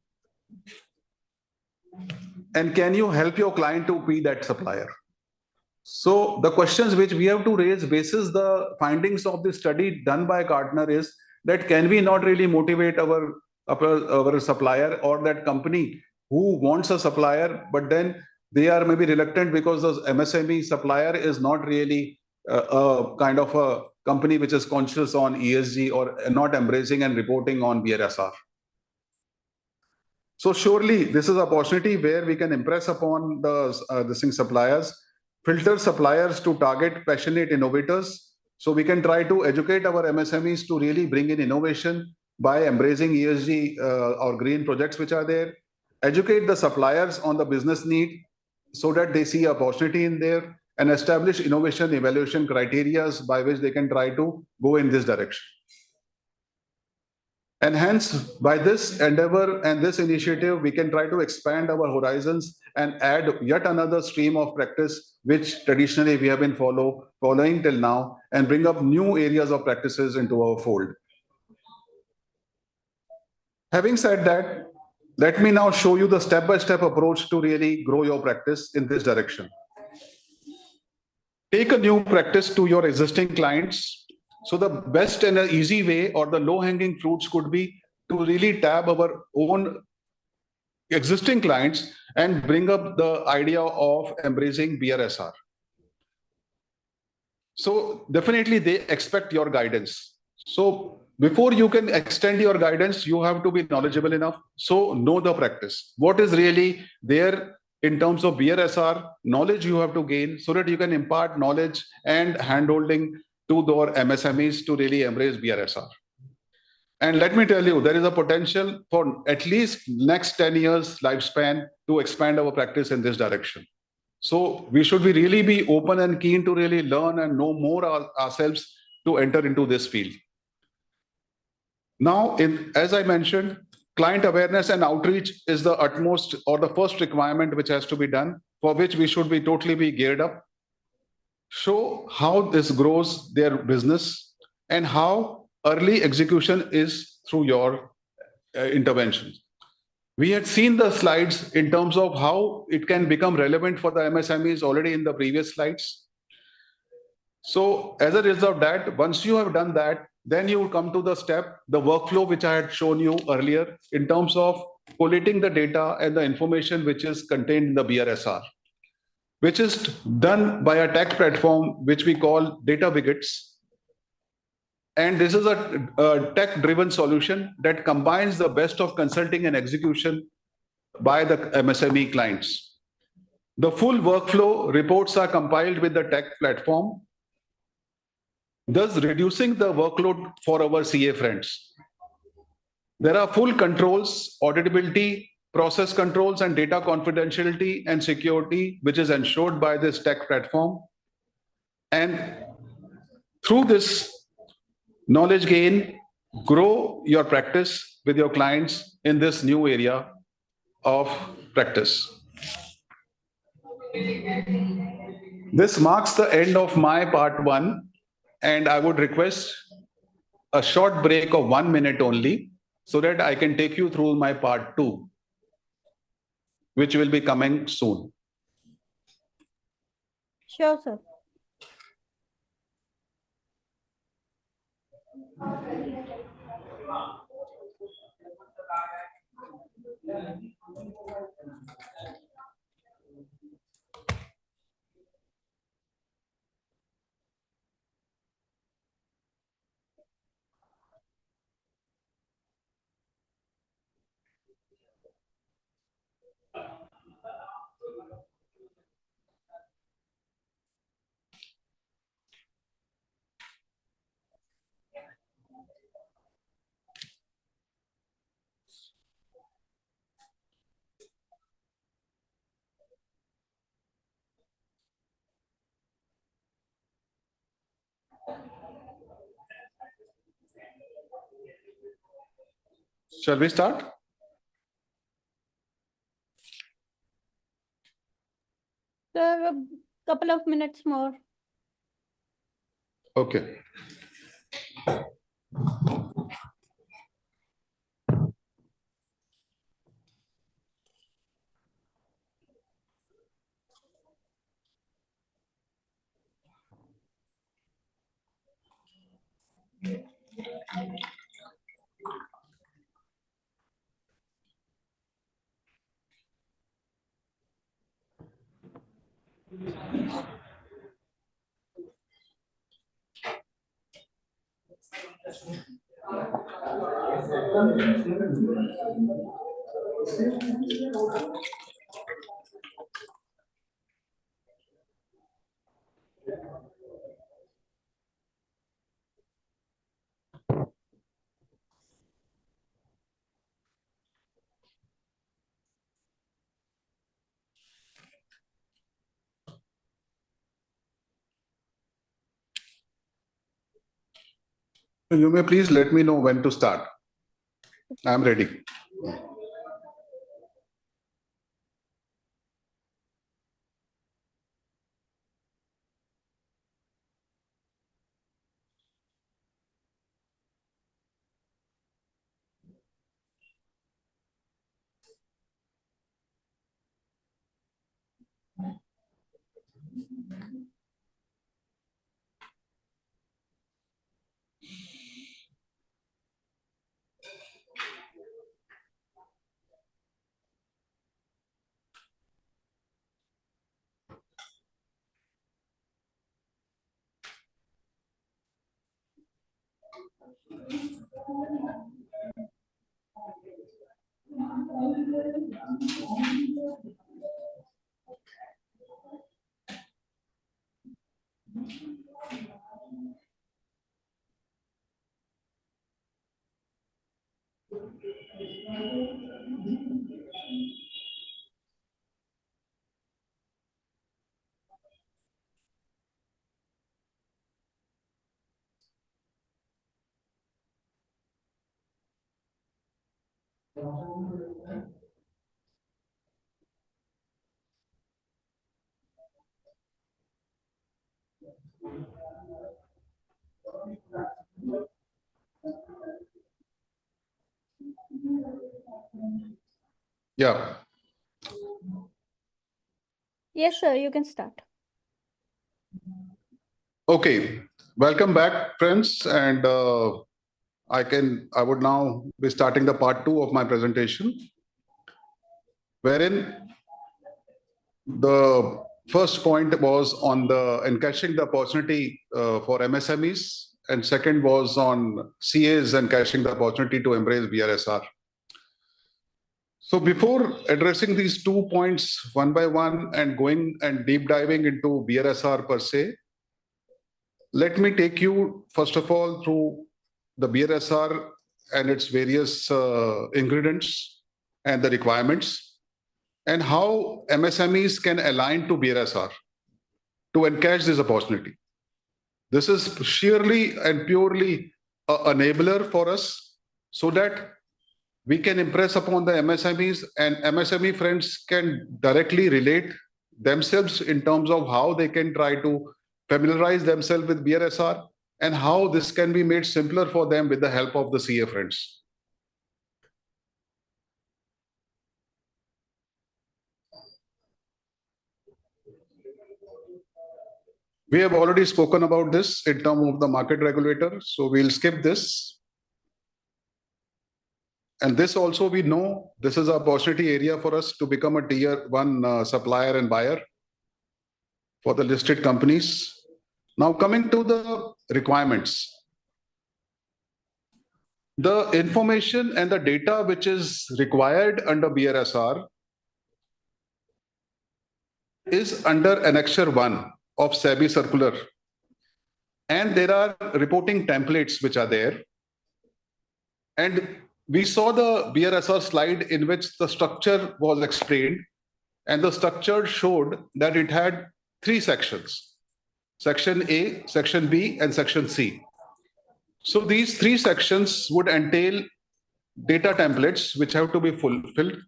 And can you help your client to be that supplier? So the questions which we have to raise basis the findings of the study done by Gartner is that can we not really motivate our supplier or that company who wants a supplier, but then they are maybe reluctant because the MSME supplier is not really a kind of a company which is conscious on ESG or not embracing and reporting on BRSR. So surely this is an opportunity where we can impress upon the suppliers, filter suppliers to target passionate innovators. So we can try to educate our MSMEs to really bring in innovation by embracing ESG or green projects which are there. Educate the suppliers on the business need so that they see opportunity in there and establish innovation evaluation criteria by which they can try to go in this direction. And hence, by this endeavor and this initiative, we can try to expand our horizons and add yet another stream of practice, which traditionally we have been following till now, and bring up new areas of practices into our fold. Having said that, let me now show you the step-by-step approach to really grow your practice in this direction. Take a new practice to your existing clients. So the best and an easy way or the low-hanging fruits could be to really tab our own existing clients and bring up the idea of embracing BRSR. So definitely they expect your guidance. So before you can extend your guidance, you have to be knowledgeable enough. So know the practice. What is really there in terms of BRSR, knowledge you have to gain so that you can impart knowledge and handholding to their MSMEs to really embrace BRSR. And let me tell you, there is a potential for at least next 10 years lifespan to expand our practice in this direction. So we should really be open and keen to really learn and know more ourselves to enter into this field. Now, as I mentioned, client awareness and outreach is the utmost or the first requirement which has to be done, for which we should be totally geared up. Show how this grows their business and how early execution is through your interventions. We had seen the slides in terms of how it can become relevant for the MSMEs already in the previous slides. So as a result of that, once you have done that, then you will come to the step, the workflow which I had shown you earlier in terms of collating the data and the information which is contained in the BRSR, which is done by a tech platform which we call Data Wickets. And this is a tech-driven solution that combines the best of consulting and execution by the MSME clients. The full workflow reports are compiled with the tech platform, thus reducing the workload for our CA friends. There are full controls, auditability, process controls, and data confidentiality and security, which is ensured by this tech platform. And through this knowledge gain, grow your practice with your clients in this new area of practice. This marks the end of my part 1, and I would request a short break of 1 minute only so that I can take you through my part 2, which will be coming soon. Sure, sir. Shall we start? Sir, a couple of minutes more. Okay. You may please let me know when to start. I'm ready. Yeah. Yes, sir, you can start. Okay. Welcome back, friends. And I would now be starting the part 2 of my presentation, wherein the first point was on the encashing the opportunity for MSMEs, and second was on CAs and cashing the opportunity to embrace BRSR. So before addressing these 2 points one by one and going and deep diving into BRSR per se, let me take you first of all through the BRSR and its various ingredients and the requirements, and how MSMEs can align to BRSR to encash this opportunity. This is sheerly and purely an enabler for us so that we can impress upon the MSMEs, and MSME friends can directly relate themselves in terms of how they can try to familiarize themselves with BRSR and how this can be made simpler for them with the help of the CA friends. We have already spoken about this in terms of the market regulator, so we'll skip this. And this also we know this is an opportunity area for us to become a tier 1 supplier and buyer for the listed companies. Now coming to the requirements. The information and the data which is required under BRSR is under Annexure 1 of SEBI circular. And there are reporting templates which are there. And we saw the BRSR slide in which the structure was explained, and the structure showed that it had 3 sections: Section A, Section B, and Section C. So these 3 sections would entail data templates which have to be fulfilled,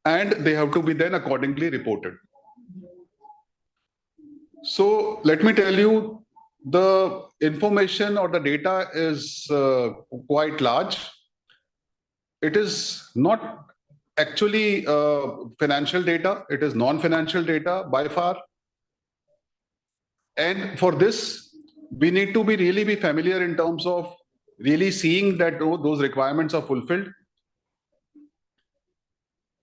and they have to be then accordingly reported. So let me tell you, the information or the data is quite large. It is not actually financial data. It is non-financial data by far. And for this, we need to really be familiar in terms of really seeing that those requirements are fulfilled.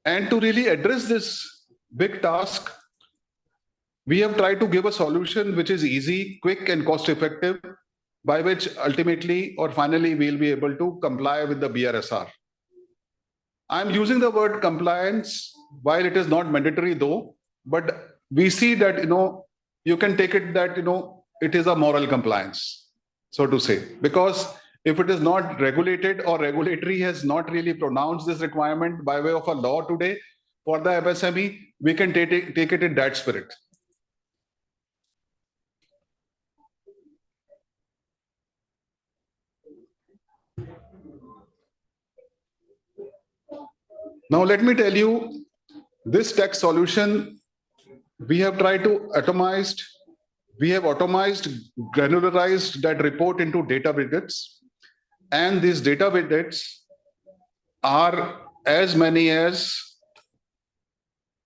And to really address this big task, we have tried to give a solution which is easy, quick, and cost effective, by which ultimately or finally we'll be able to comply with the BRSR. I'm using the word compliance while it is not mandatory though, but we see that, you can take it that, it is a moral compliance, so to say, because if it is not regulated or regulatory has not really pronounced this requirement by way of a law today for the MSME, we can take it in that spirit. Now, let me tell you, this tax solution, we have tried to atomized, granularized that report into data widgets. And these data widgets are as many as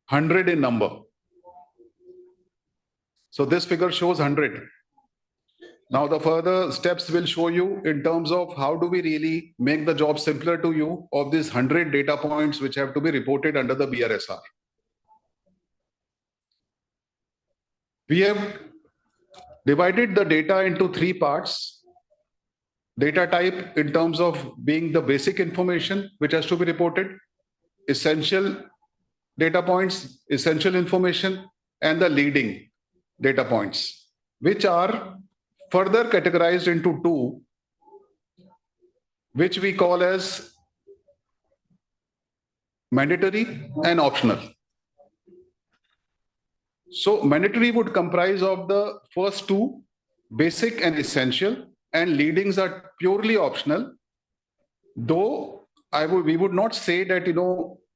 100 in number. So this figure shows 100. Now the further steps will show you in terms of how do we really make the job simpler to you of these 100 data points which have to be reported under the BRSR. We have divided the data into 3 parts. Data type in terms of being the basic information which has to be reported, essential data points, essential information, and the leading data points, which are further categorized into 2, which we call as mandatory and optional. So mandatory would comprise of the first 2, basic and essential, and leadings are purely optional. Though we would not say that,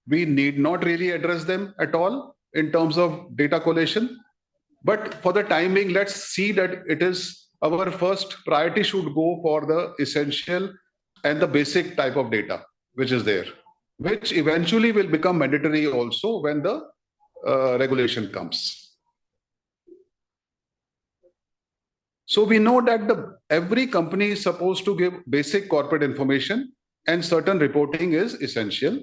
we need not really address them at all in terms of data collation. But for the time being, let's see that it is our first priority should go for the essential and the basic type of data, which is there, which eventually will become mandatory also when the regulation comes. So we know that every company is supposed to give basic corporate information and certain reporting is essential.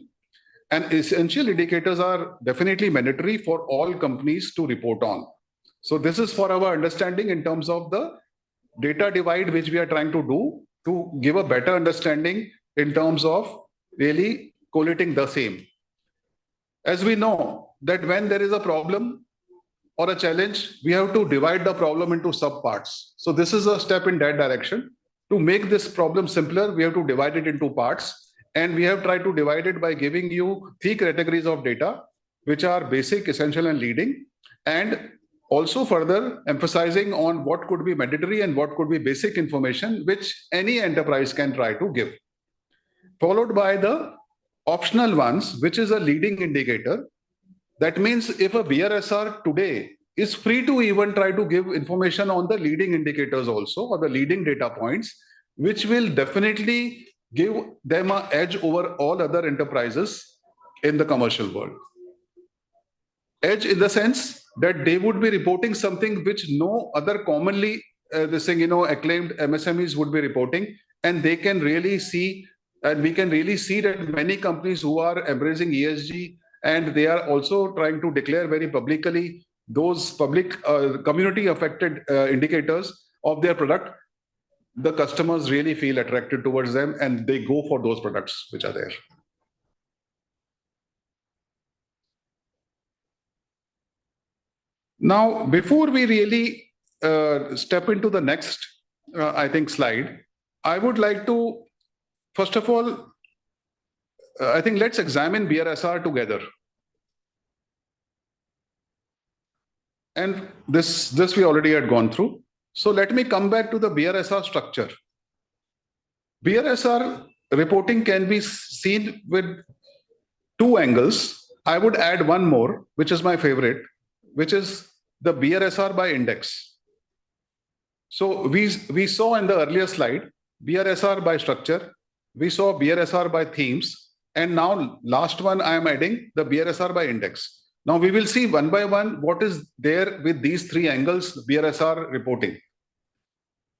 And essential indicators are definitely mandatory for all companies to report on. So this is for our understanding in terms of the data divide, which we are trying to do to give a better understanding in terms of really collating the same. As we know that when there is a problem or a challenge, we have to divide the problem into subparts. So this is a step in that direction. To make this problem simpler, we have to divide it into parts. And we have tried to divide it by giving you 3 categories of data, which are basic, essential, and leading. And also further emphasizing on what could be mandatory and what could be basic information, which any enterprise can try to give. Followed by the optional ones, which is a leading indicator. That means if a BRSR today is free to even try to give information on the leading indicators also, or the leading data points, which will definitely give them an edge over all other enterprises in the commercial world. Edge in the sense that they would be reporting something which no other commonly acclaimed MSMEs would be reporting, and they can really see, and we can really see that many companies who are embracing ESG, and they are also trying to declare very publicly those public community affected indicators of their product, the customers really feel attracted towards them and they go for those products which are there. Now, before we really step into the next, slide, I would like to, first of all, let's examine BRSR together. And this we already had gone through. So let me come back to the BRSR structure. BRSR reporting can be seen with 2 angles. I would add one more, which is my favorite, which is the BRSR by index. So we saw in the earlier slide, BRSR by structure, we saw BRSR by themes, and now last one I am adding the BRSR by index. Now we will see one by one what is there with these three angles BRSR reporting.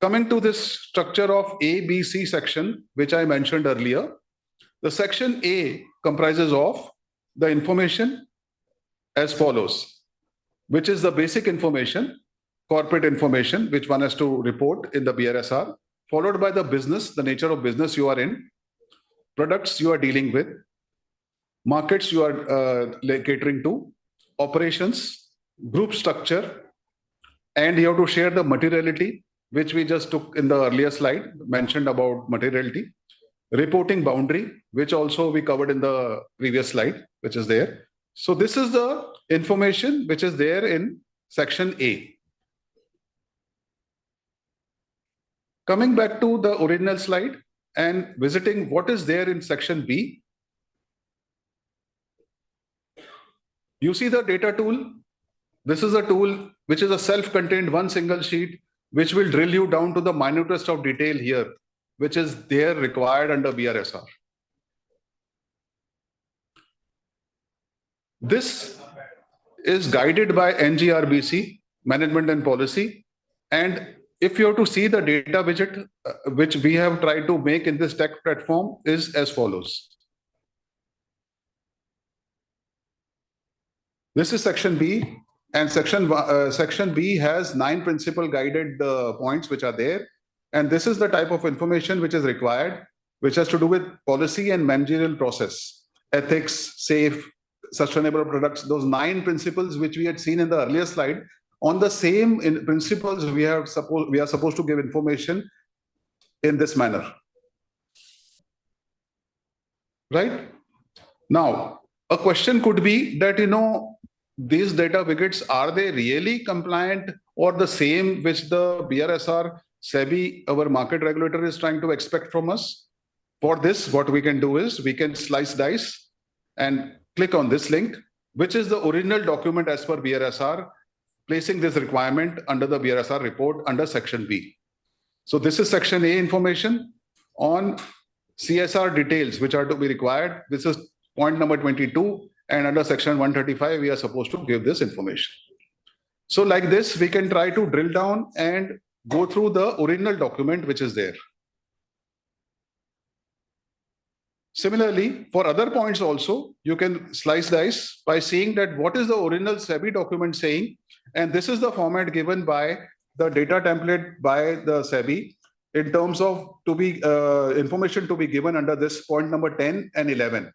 Coming to this structure of A, B, C section, which I mentioned earlier, the section A comprises of the information as follows, which is the basic information, corporate information, which one has to report in the BRSR, followed by the business, the nature of business you are in, products you are dealing with, markets you are catering to, operations, group structure, and you have to share the materiality, which we just took in the earlier slide, mentioned about materiality, reporting boundary, which also we covered in the previous slide, which is there. So this is the information which is there in section A. Coming back to the original slide and visiting what is there in section B, you see the data tool. This is a tool which is a self-contained one single sheet, which will drill you down to the minutest of detail here, which is there required under BRSR. This is guided by NGRBC, Management and Policy. And if you have to see the data widget, which we have tried to make in this tech platform, is as follows. This is section B, and section B has 9 principal guided points which are there. And this is the type of information which is required, which has to do with policy and managerial process, ethics, safe, sustainable products, those 9 principles which we had seen in the earlier slide. On the same principles, we are supposed to give information in this manner. Right? Now, a question could be that, these data wickets, are they really compliant or the same which the BRSR, SEBI, our market regulator, is trying to expect from us? For this, what we can do is we can slice dice and click on this link, which is the original document as per BRSR, placing this requirement under the BRSR report under section B. So this is section A information on CSR details which are to be required. This is point number 22, and under section 135, we are supposed to give this information. So like this, we can try to drill down and go through the original document which is there. Similarly, for other points also, you can slice dice by seeing that what is the original SEBI document saying, and this is the format given by the data template by the SEBI in terms of information to be given under this point number 10 and 11,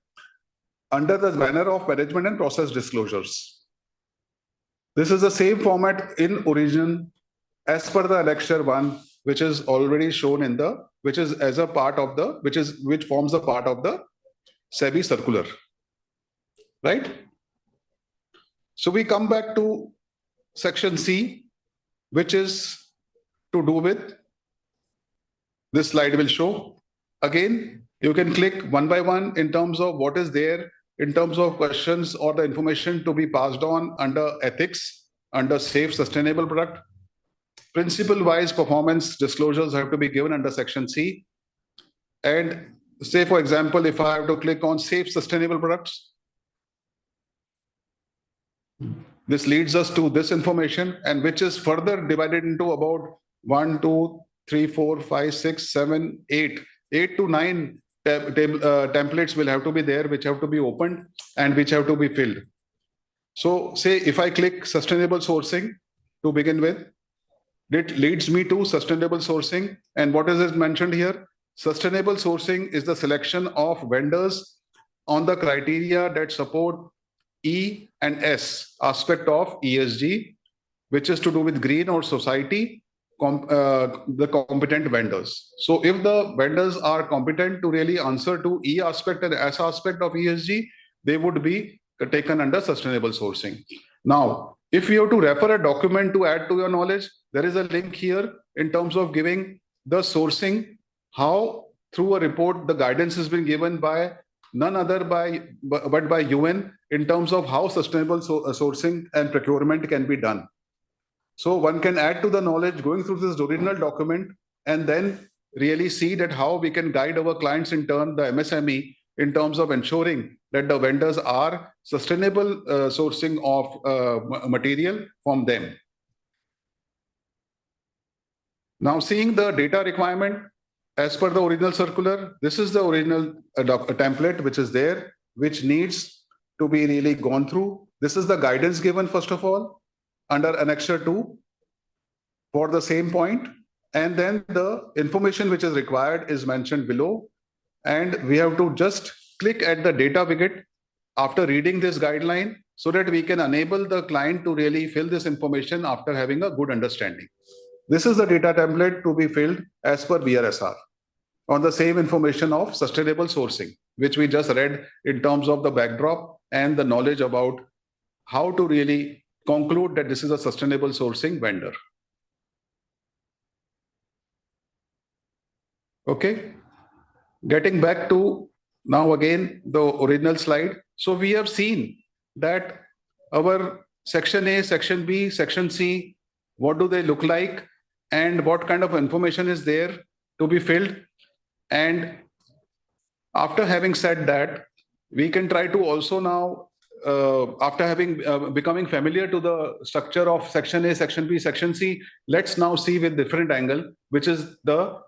under the banner of management and process disclosures. This is the same format in origin as per the Annexure 1, which is already shown in the, which is as a part of the, which forms a part of the SEBI circular, right? So we come back to section C, which is to do with, this slide will show. Again, you can click one by one in terms of what is there, in terms of questions or the information to be passed on under ethics, under safe, sustainable product. Principle-wise performance disclosures have to be given under section C. And say, for example, if I have to click on safe, sustainable products, this leads us to this information, and which is further divided into about 1, 2, 3, 4, 5, 6, 7, 8 to 9 templates will have to be there, which have to be opened and which have to be filled. So say if I click sustainable sourcing to begin with, it leads me to sustainable sourcing. And what is it mentioned here? Sustainable sourcing is the selection of vendors on the criteria that support E and S aspect of ESG, which is to do with green or society, the competent vendors. So if the vendors are competent to really answer to E aspect and S aspect of ESG, they would be taken under sustainable sourcing. Now, if you have to refer a document to add to your knowledge, there is a link here in terms of giving the sourcing, how through a report the guidance has been given by none other but by UN in terms of how sustainable sourcing and procurement can be done. So one can add to the knowledge going through this original document and then really see that how we can guide our clients in turn, the MSME, in terms of ensuring that the vendors are sustainable sourcing of material from them. Now seeing the data requirement as per the original circular, this is the original template which is there, which needs to be really gone through. This is the guidance given first of all under Annexure 2 for the same point. And then the information which is required is mentioned below. And we have to just click at the data widget after reading this guideline so that we can enable the client to really fill this information after having a good understanding. This is the data template to be filled as per BRSR on the same information of sustainable sourcing, which we just read in terms of the backdrop and the knowledge about how to really conclude that this is a sustainable sourcing vendor. Okay, getting back to now again the original slide. So we have seen that our section A, section B, section C, what do they look like and what kind of information is there to be filled. And after having said that, we can try to also now, after having becoming familiar to the structure of section A, section B, section C, let's now see with different angle, which is the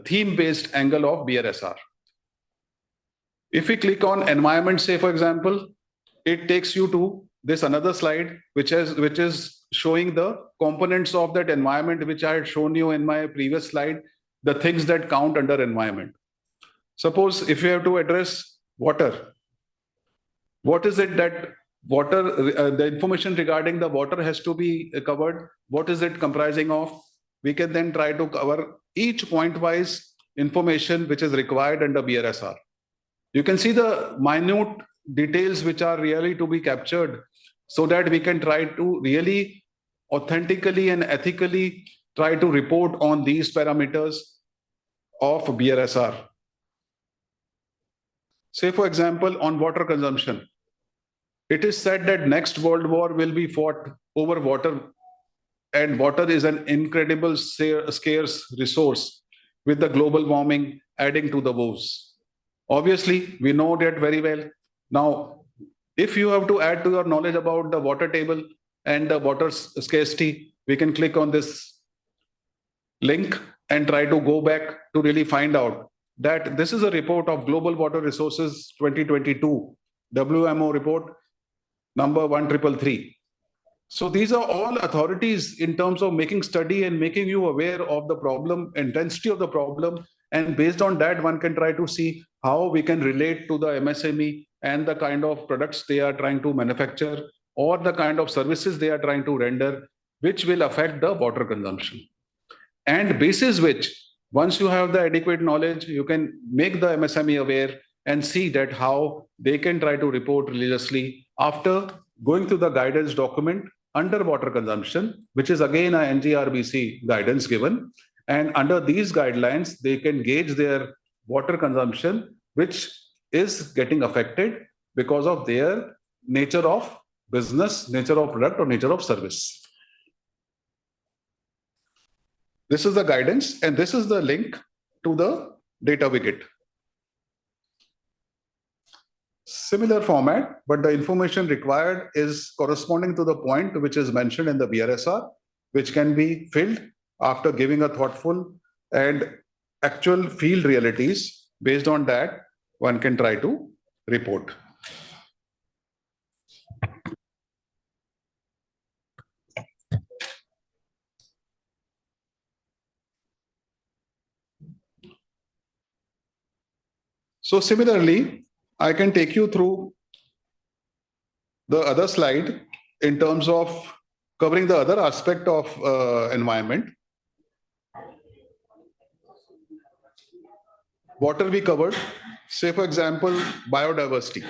theme-based angle of BRSR. If we click on environment, say for example, it takes you to this another slide, which is showing the components of that environment, which I had shown you in my previous slide, the things that count under environment. Suppose if you have to address water, what is it that water, the information regarding the water has to be covered? What is it comprising of? We can then try to cover each point-wise information which is required under BRSR. You can see the minute details which are really to be captured so that we can try to really authentically and ethically try to report on these parameters of BRSR. Say, for example, on water consumption, it is said that next World War will be fought over water, and water is an incredible scarce resource with the global warming adding to the woes. Obviously, we know that very well. Now, if you have to add to your knowledge about the water table and the water scarcity, we can click on this link and try to go back to really find out that this is a report of Global Water Resources 2022, WMO report number 1333. So these are all authorities in terms of making study and making you aware of the problem, intensity of the problem. And based on that, one can try to see how we can relate to the MSME and the kind of products they are trying to manufacture or the kind of services they are trying to render, which will affect the water consumption. And basis which, once you have the adequate knowledge, you can make the MSME aware and see that how they can try to report religiously after going through the guidance document under water consumption, which is again a NGRBC guidance given. And under these guidelines, they can gauge their water consumption, which is getting affected because of their nature of business, nature of product, or nature of service. This is the guidance, and this is the link to the data widget. Similar format, but the information required is corresponding to the point which is mentioned in the BRSR, which can be filled after giving a thoughtful and actual field realities. Based on that, one can try to report. So similarly, I can take you through the other slide in terms of covering the other aspect of environment. Water we covered, say for example, biodiversity.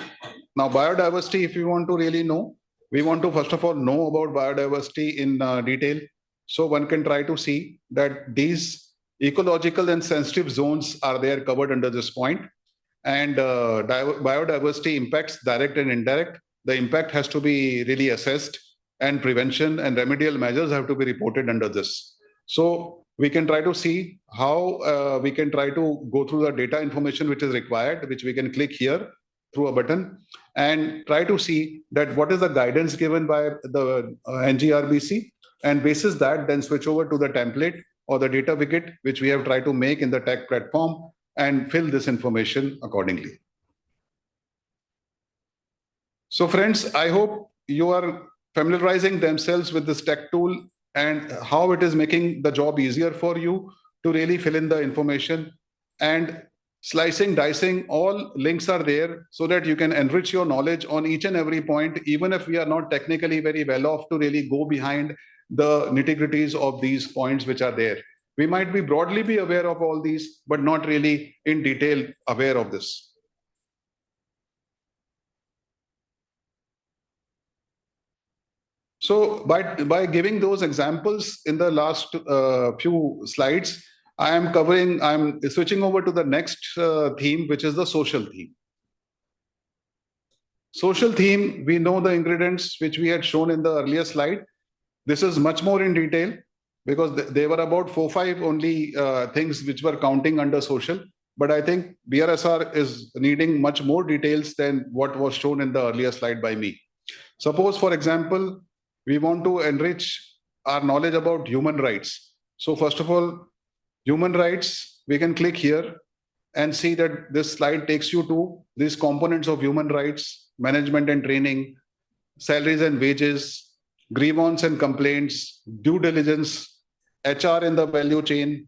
Now biodiversity, if you want to really know, we want to first of all know about biodiversity in detail. So one can try to see that these ecological and sensitive zones are there covered under this point. And biodiversity impacts direct and indirect. The impact has to be really assessed and prevention and remedial measures have to be reported under this. So we can try to see how we can try to go through the data information which is required, which we can click here through a button and try to see that what is the guidance given by the NGRBC, and basis that then switch over to the template or the data wicket which we have tried to make in the tech platform and fill this information accordingly. So friends, I hope you are familiarizing themselves with this tech tool and how it is making the job easier for you to really fill in the information, and slicing, dicing, all links are there so that you can enrich your knowledge on each and every point, even if we are not technically very well off to really go behind the nitty-gritties of these points which are there. We might be broadly be aware of all these, but not really in detail aware of this. So by giving those examples in the last few slides, I'm switching over to the next theme, which is the social theme. Social theme, we know the ingredients which we had shown in the earlier slide. This is much more in detail because they were about 4-5 only things which were counting under social. But I think BRSR is needing much more details than what was shown in the earlier slide by me. Suppose, for example, we want to enrich our knowledge about human rights. So first of all, human rights, we can click here and see that this slide takes you to these components of human rights: management and training, salaries and wages, grievance and complaints, due diligence, HR in the value chain,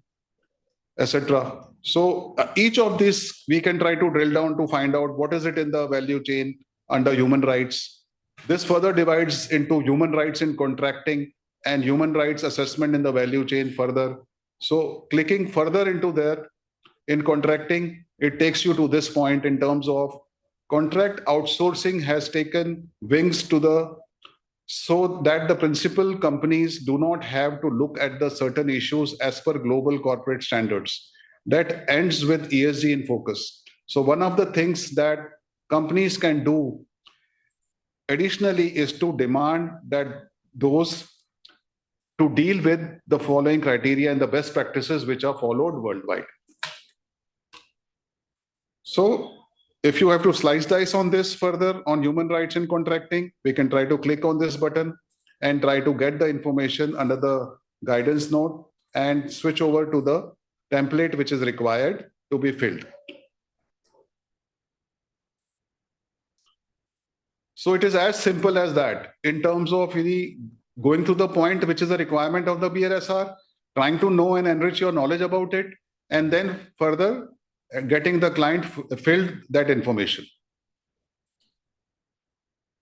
etc. So each of these we can try to drill down to find out what is it in the value chain under human rights. This further divides into human rights in contracting and human rights assessment in the value chain further. So clicking further into there in contracting, it takes you to this point in terms of contract outsourcing has taken wings to the, so that the principal companies do not have to look at the certain issues as per global corporate standards. That ends with ESG in focus. So one of the things that companies can do additionally is to demand that those to deal with the following criteria and the best practices which are followed worldwide. So if you have to slice dice on this further on human rights in contracting, we can try to click on this button and try to get the information under the guidance note and switch over to the template which is required to be filled. So it is as simple as that in terms of really going to the point which is a requirement of the BRSR, trying to know and enrich your knowledge about it, and then further getting the client filled that information.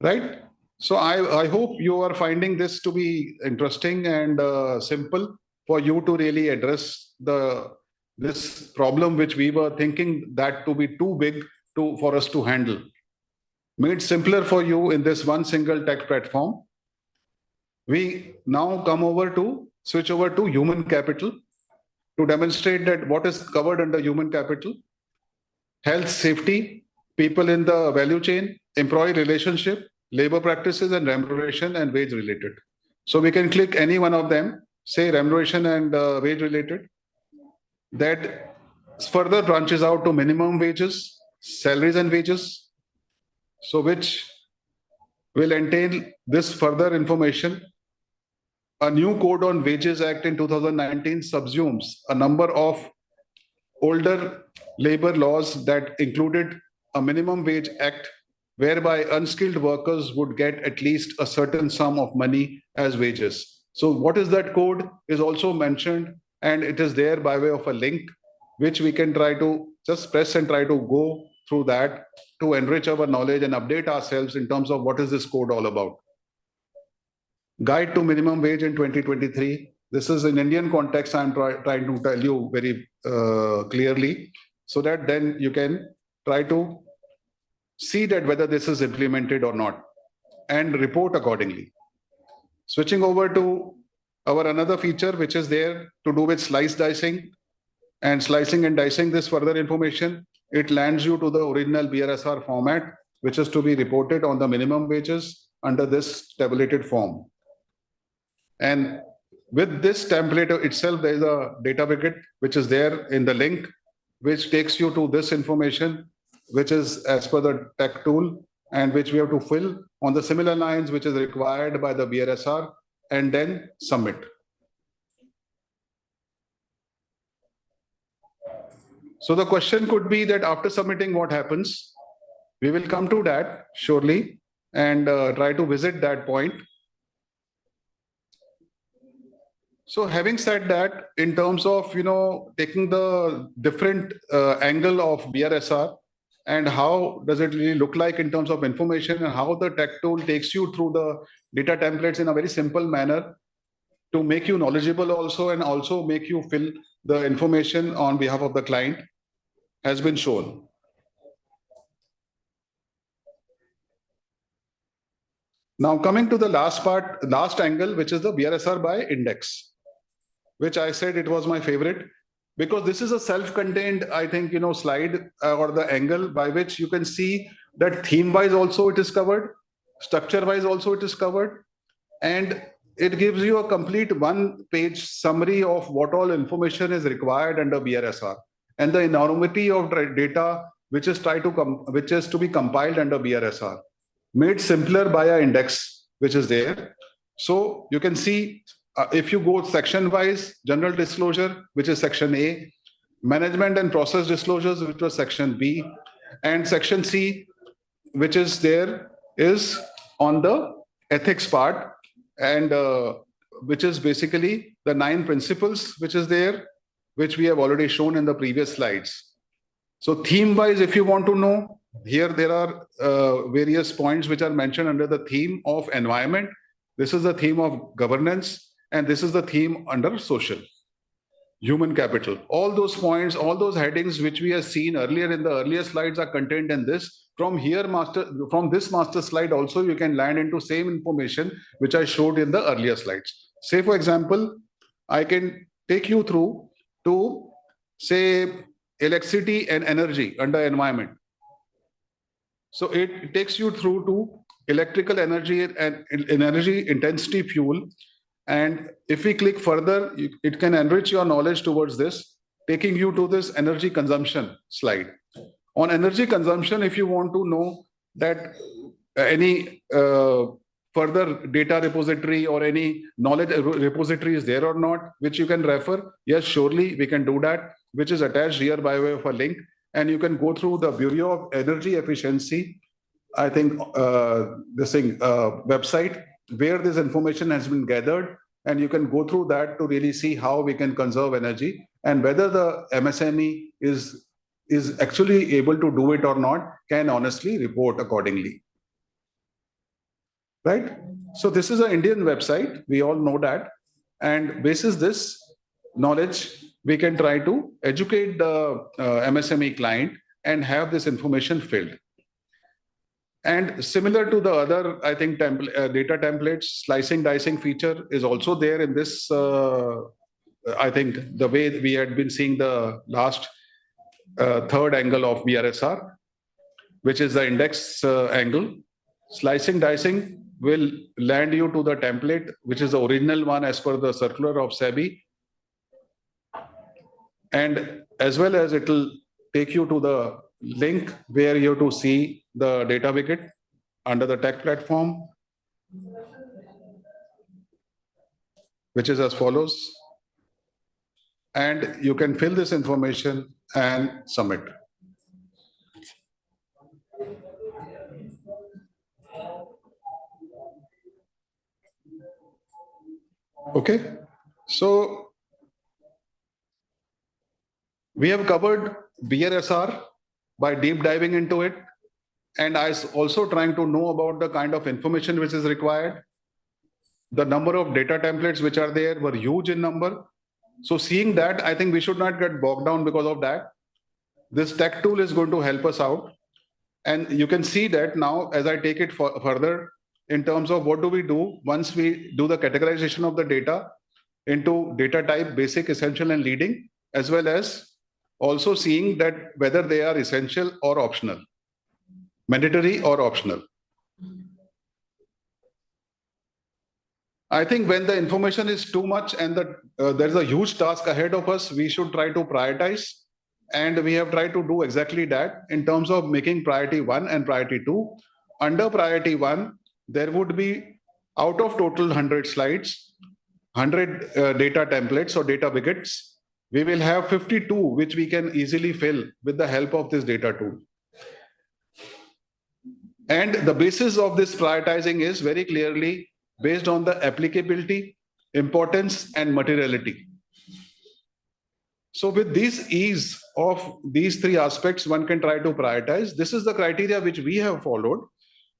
Right? So I hope you are finding this to be interesting and simple for you to really address this problem which we were thinking that to be too big for us to handle. Made simpler for you in this one single tech platform. We now switch over to human capital to demonstrate that what is covered under human capital: health, safety, people in the value chain, employee relationship, labor practices, and remuneration and wage related. So we can click any one of them, say remuneration and wage related. That further branches out to minimum wages, salaries and wages. So which will entail this further information. A new Code on Wages Act in 2019 subsumes a number of older labor laws that included a minimum wage act whereby unskilled workers would get at least a certain sum of money as wages. So what is that code is also mentioned, and it is there by way of a link which we can try to just press and try to go through that to enrich our knowledge and update ourselves in terms of what is this code all about. Guide to minimum wage in 2023. This is in Indian context. I'm trying to tell you very clearly so that then you can try to see that whether this is implemented or not and report accordingly. Switching over to our another feature which is there to do with slicing and dicing this further information. It lands you to the original BRSR format, which is to be reported on the minimum wages under this tabulated form. And with this template itself, there is a data bucket which is there in the link, which takes you to this information, which is as per the tech tool, and which we have to fill on the similar lines, which is required by the BRSR, and then submit. So the question could be that after submitting, what happens? We will come to that surely and try to visit that point. So having said that, in terms of, taking the different angle of BRSR and how does it really look like in terms of information, and how the tech tool takes you through the data templates in a very simple manner to make you knowledgeable also, and also make you fill the information on behalf of the client, has been shown. Now coming to the last angle, which is the BRSR by index, which I said it was my favorite, because this is a self-contained, I think, slide or the angle by which you can see that theme-wise also it is covered, structure-wise also it is covered, and it gives you a complete one-page summary of what all information is required under BRSR and the enormity of data which is to be compiled under BRSR, made simpler by an index which is there. So you can see, if you go section-wise, general disclosure, which is section A, management and process disclosures, which was section B, and section C, which is there, is on the ethics part, and which is basically the 9 principles which is there, which we have already shown in the previous slides. So theme-wise, if you want to know, here there are various points which are mentioned under the theme of environment. This is the theme of governance, and this is the theme under social, human capital. All those points, all those headings which we have seen earlier in the earlier slides are contained in this. From this master slide also, you can land into same information which I showed in the earlier slides. Say, for example, I can take you through to, say, electricity and energy under environment. So it takes you through to electrical energy and energy intensity fuel. And if we click further, it can enrich your knowledge towards this, taking you to this energy consumption slide. On energy consumption, if you want to know that any further data repository or any knowledge repository is there or not, which you can refer, yes, surely we can do that, which is attached here by way of a link. And you can go through the Bureau of Energy Efficiency, I think, website, where this information has been gathered, and you can go through that to really see how we can conserve energy, and whether the MSME is actually able to do it or not, can honestly report accordingly. Right? So this is an Indian website, we all know that, and basis this knowledge, we can try to educate the MSME client and have this information filled. And similar to the other, I think, data templates, slicing, dicing feature is also there in this, I think, the way we had been seeing the last third angle of BRSR, which is the index angle. Slicing, dicing will land you to the template, which is the original one as per the circular of SEBI. And as well as it will take you to the link where you have to see the data bucket under the tech platform, which is as follows. And you can fill this information and submit. Okay, so we have covered BRSR by deep diving into it, and I was also trying to know about the kind of information which is required. The number of data templates which are there were huge in number. So seeing that, I think we should not get bogged down because of that. This tech tool is going to help us out. And you can see that now as I take it further in terms of what do we do once we do the categorization of the data into data type, basic, essential, and leading, as well as also seeing that whether they are essential or optional, mandatory or optional. I think when the information is too much and there's a huge task ahead of us, we should try to prioritize. And we have tried to do exactly that in terms of making priority 1 and priority 2. Under priority 1, there would be, out of total 100 slides, 100 data templates or data widgets, we will have 52 which we can easily fill with the help of this data tool. And the basis of this prioritizing is very clearly based on the applicability, importance, and materiality. So with this ease of these three aspects, one can try to prioritize. This is the criteria which we have followed.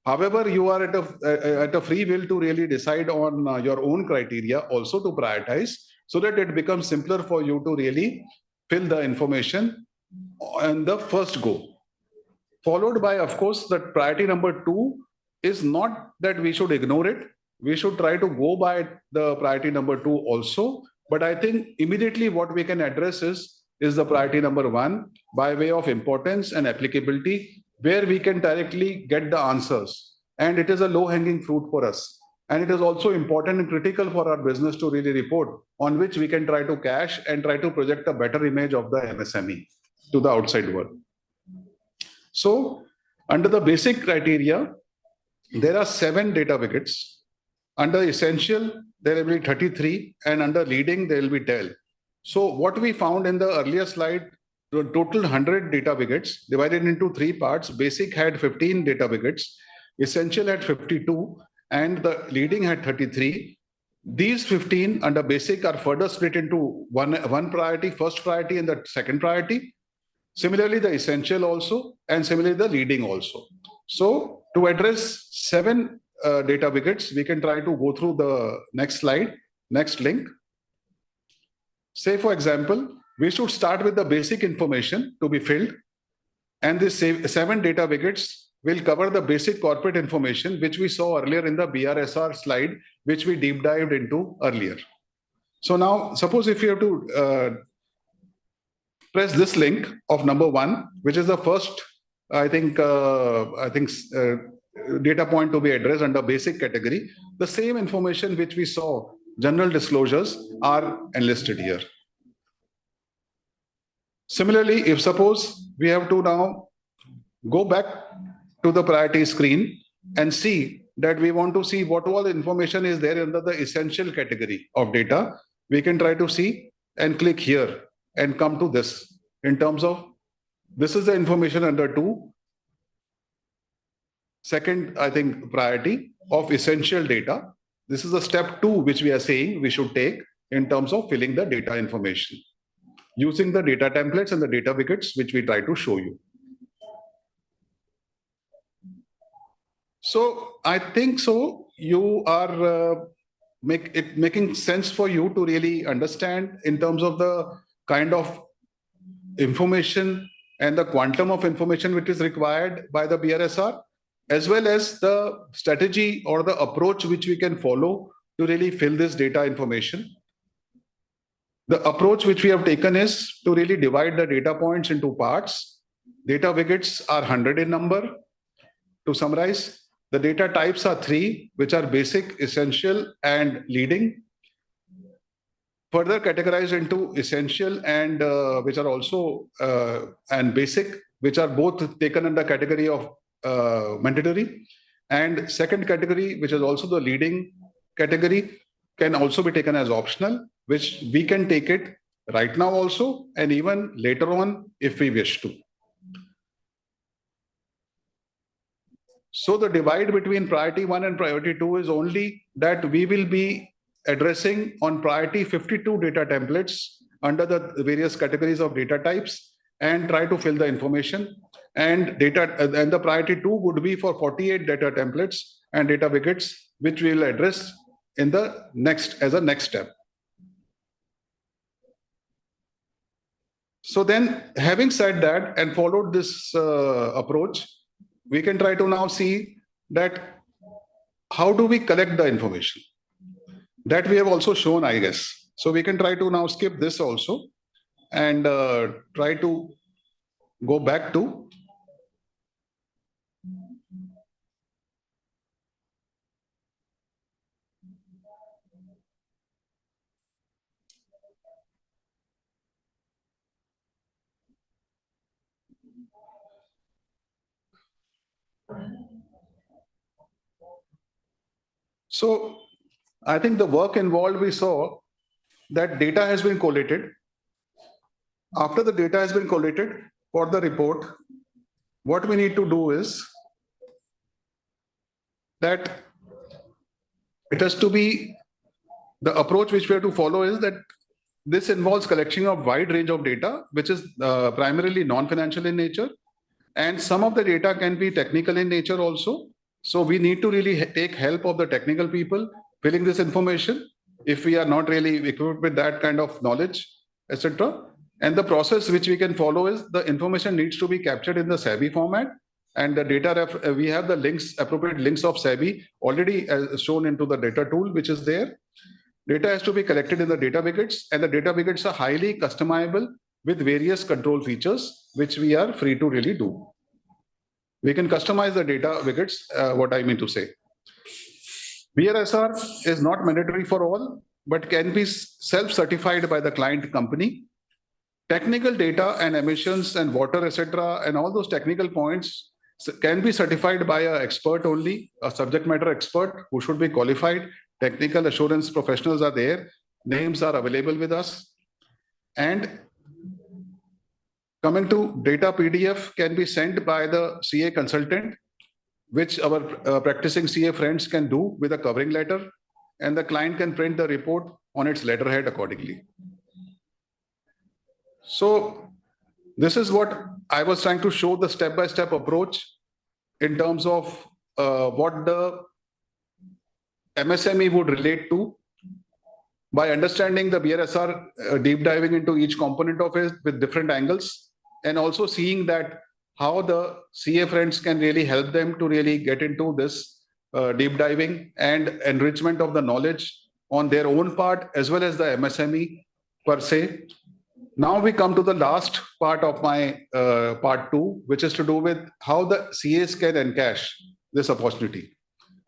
However, you are at a free will to really decide on your own criteria also to prioritize, so that it becomes simpler for you to really fill the information on the first go. Followed by, of course, the priority number 2 is not that we should ignore it. We should try to go by the priority number 2 also. But I think immediately what we can address is the priority number 1 by way of importance and applicability, where we can directly get the answers. And it is a low-hanging fruit for us. And it is also important and critical for our business to really report, on which we can try to cash and try to project a better image of the MSME to the outside world. So under the basic criteria, there are 7 data widgets. Under essential, there will be 33, and under leading, there will be 12. So what we found in the earlier slide, the total 100 data widgets divided into 3 parts. Basic had 15 data widgets, essential had 52, and the leading had 33. These 15 under basic are further split into one priority, first priority, and the second priority. Similarly, the essential also, and similarly the leading also. So to address 7 data widgets, we can try to go through the next slide, next link. Say, for example, we should start with the basic information to be filled, and these 7 data widgets will cover the basic corporate information, which we saw earlier in the BRSR slide, which we deep dived into earlier. So now, suppose if you have to press this link of number 1, which is the first, data point to be addressed under basic category. The same information which we saw, general disclosures, are enlisted here. Similarly, if suppose we have to now go back to the priority screen and see that we want to see what all information is there under the essential category of data, we can try to see and click here and come to this in terms of, this is the information under 2. Second, priority of essential data. This is the step 2, which we are saying we should take in terms of filling the data information using the data templates and the data widgets, which we try to show you. So I think so you are making sense for you to really understand in terms of the kind of information and the quantum of information which is required by the BRSR, as well as the strategy or the approach which we can follow to really fill this data information. The approach which we have taken is to really divide the data points into parts. Data widgets are 100 in number. To summarize, the data types are 3, which are basic, essential, and leading. Further categorized into essential and which are also and basic, which are both taken under category of mandatory, and second category, which is also the leading category, can also be taken as optional, which we can take it right now also and even later on if we wish to. So the divide between priority 1 and priority 2 is only that we will be addressing on priority 52 data templates under the various categories of data types and try to fill the information. And the priority 2 would be for 48 data templates and data widgets, which we will address in the next as a next step. So then, having said that and followed this approach, we can try to now see that how do we collect the information? That we have also shown, I guess. So we can try to now skip this also and try to go back to So I think the work involved, we saw that data has been collated. After the data has been collated for the report, what we need to do is that it has to be, the approach which we have to follow is that this involves collection of wide range of data, which is primarily non-financial in nature. And some of the data can be technical in nature also. So we need to really take help of the technical people filling this information if we are not really equipped with that kind of knowledge, etc. And the process which we can follow is the information needs to be captured in the SABI format. And the data, we have the links, appropriate links of SABI already shown into the data tool, which is there. Data has to be collected in the data widgets, and the data widgets are highly customizable with various control features, which we are free to really do. We can customize the data widgets, what I mean to say. BRSR is not mandatory for all, but can be self-certified by the client company. Technical data and emissions and water, etc., and all those technical points can be certified by an expert only, a subject matter expert who should be qualified. Technical assurance professionals are there. Names are available with us. And coming to data PDF can be sent by the CA consultant, which our practicing CA friends can do with a covering letter, and the client can print the report on its letterhead accordingly. So this is what I was trying to show, the step-by-step approach in terms of what the MSME would relate to by understanding the BRSR, deep diving into each component of it with different angles, and also seeing that how the CA friends can really help them to really get into this deep diving and enrichment of the knowledge on their own part, as well as the MSME per se. Now we come to the last part of my part 2, which is to do with how the CAs can encash this opportunity.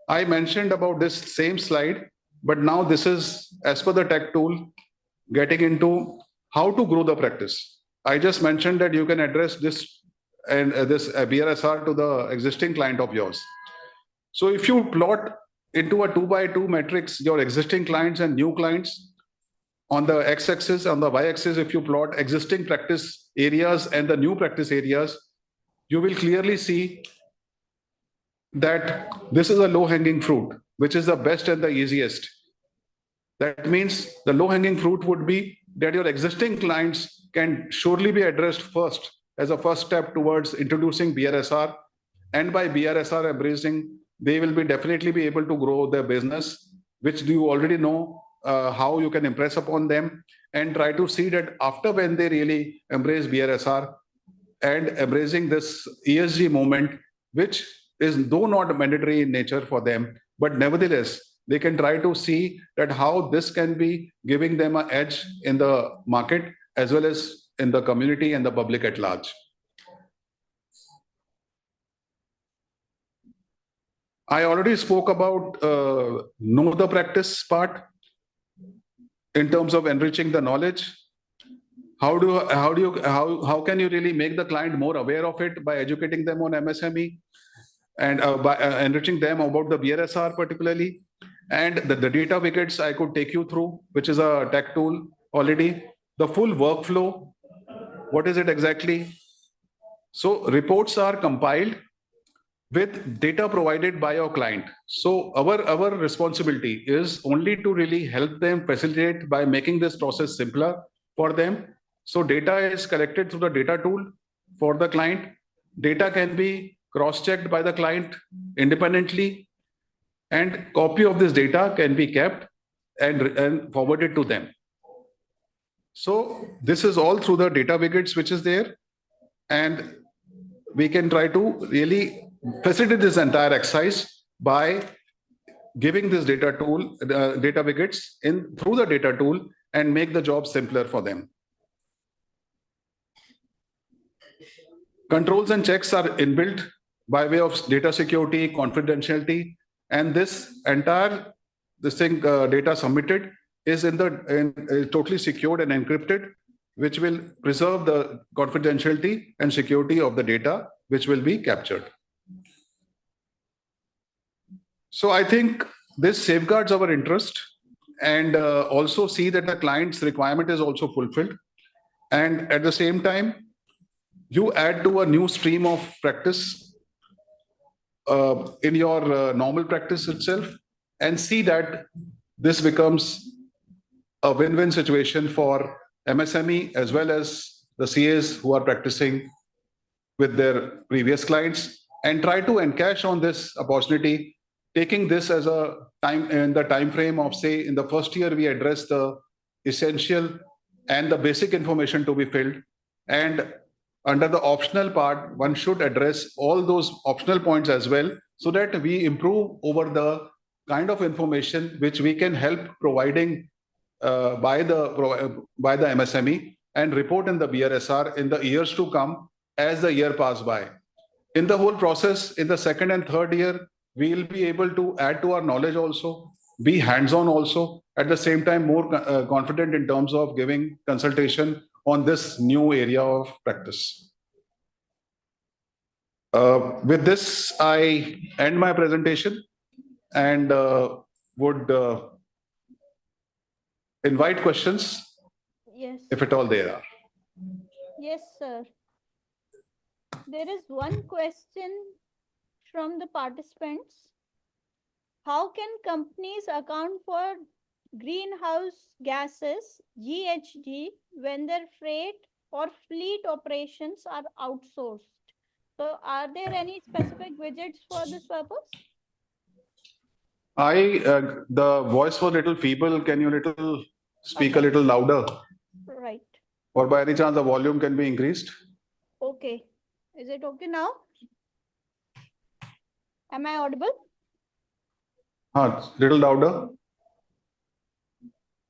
I mentioned about this same slide, but now this is, as per the tech tool, getting into how to grow the practice. I just mentioned that you can address this and this BRSR to the existing client of yours. So if you plot into a 2x2 matrix, your existing clients and new clients, on the x-axis, on the y-axis, if you plot existing practice areas and the new practice areas, you will clearly see that this is a low-hanging fruit, which is the best and the easiest. That means the low-hanging fruit would be that your existing clients can surely be addressed first as a first step towards introducing BRSR. And by BRSR embracing, they will be definitely be able to grow their business, which you already know how you can impress upon them, and try to see that after when they really embrace BRSR and embracing this ESG movement, which is though not mandatory in nature for them, but nevertheless, they can try to see that how this can be giving them an edge in the market as well as in the community and the public at large. I already spoke about know the practice part in terms of enriching the knowledge. How can you really make the client more aware of it by educating them on MSME and by enriching them about the BRSR particularly, and the data wickets I could take you through, which is a tech tool already. The full workflow, what is it exactly? So reports are compiled with data provided by your client. So our responsibility is only to really help them facilitate by making this process simpler for them. So data is collected through the data tool for the client. Data can be cross-checked by the client independently, and copy of this data can be kept and forwarded to them. So this is all through the data wickets which is there, and we can try to really facilitate this entire exercise by giving this data tool, data wickets in through the data tool, and make the job simpler for them. Controls and checks are inbuilt by way of data security, confidentiality, and this entire data submitted is totally secured and encrypted which will preserve the confidentiality and security of the data which will be captured. So I think this safeguards our interest and also see that the client's requirement is also fulfilled. And at the same time, you add to a new stream of practice in your normal practice itself, and see that this becomes a win-win situation for MSME as well as the CAs who are practicing with their previous clients, and try to encash on this opportunity, taking this as a time in the time frame of, say, in the first year we address the essential and the basic information to be filled, and under the optional part one should address all those optional points as well, so that we improve over the kind of information which we can help providing by the MSME and report in the BRSR in the years to come as the year pass by. In the whole process, in the second and third year, we will be able to add to our knowledge also, be hands-on also, at the same time more confident in terms of giving consultation on this new area of practice. With this, I end my presentation and would invite questions, Yes. if at all there are. Yes, sir. There is one question from the participants. How can companies account for greenhouse gases, GHG, when their freight or fleet operations are outsourced? So are there any specific widgets for this purpose? The voice was a little feeble. Can you speak a little louder? Right. Or by any chance the volume can be increased? Okay. Is it okay now? Am I audible? Little louder.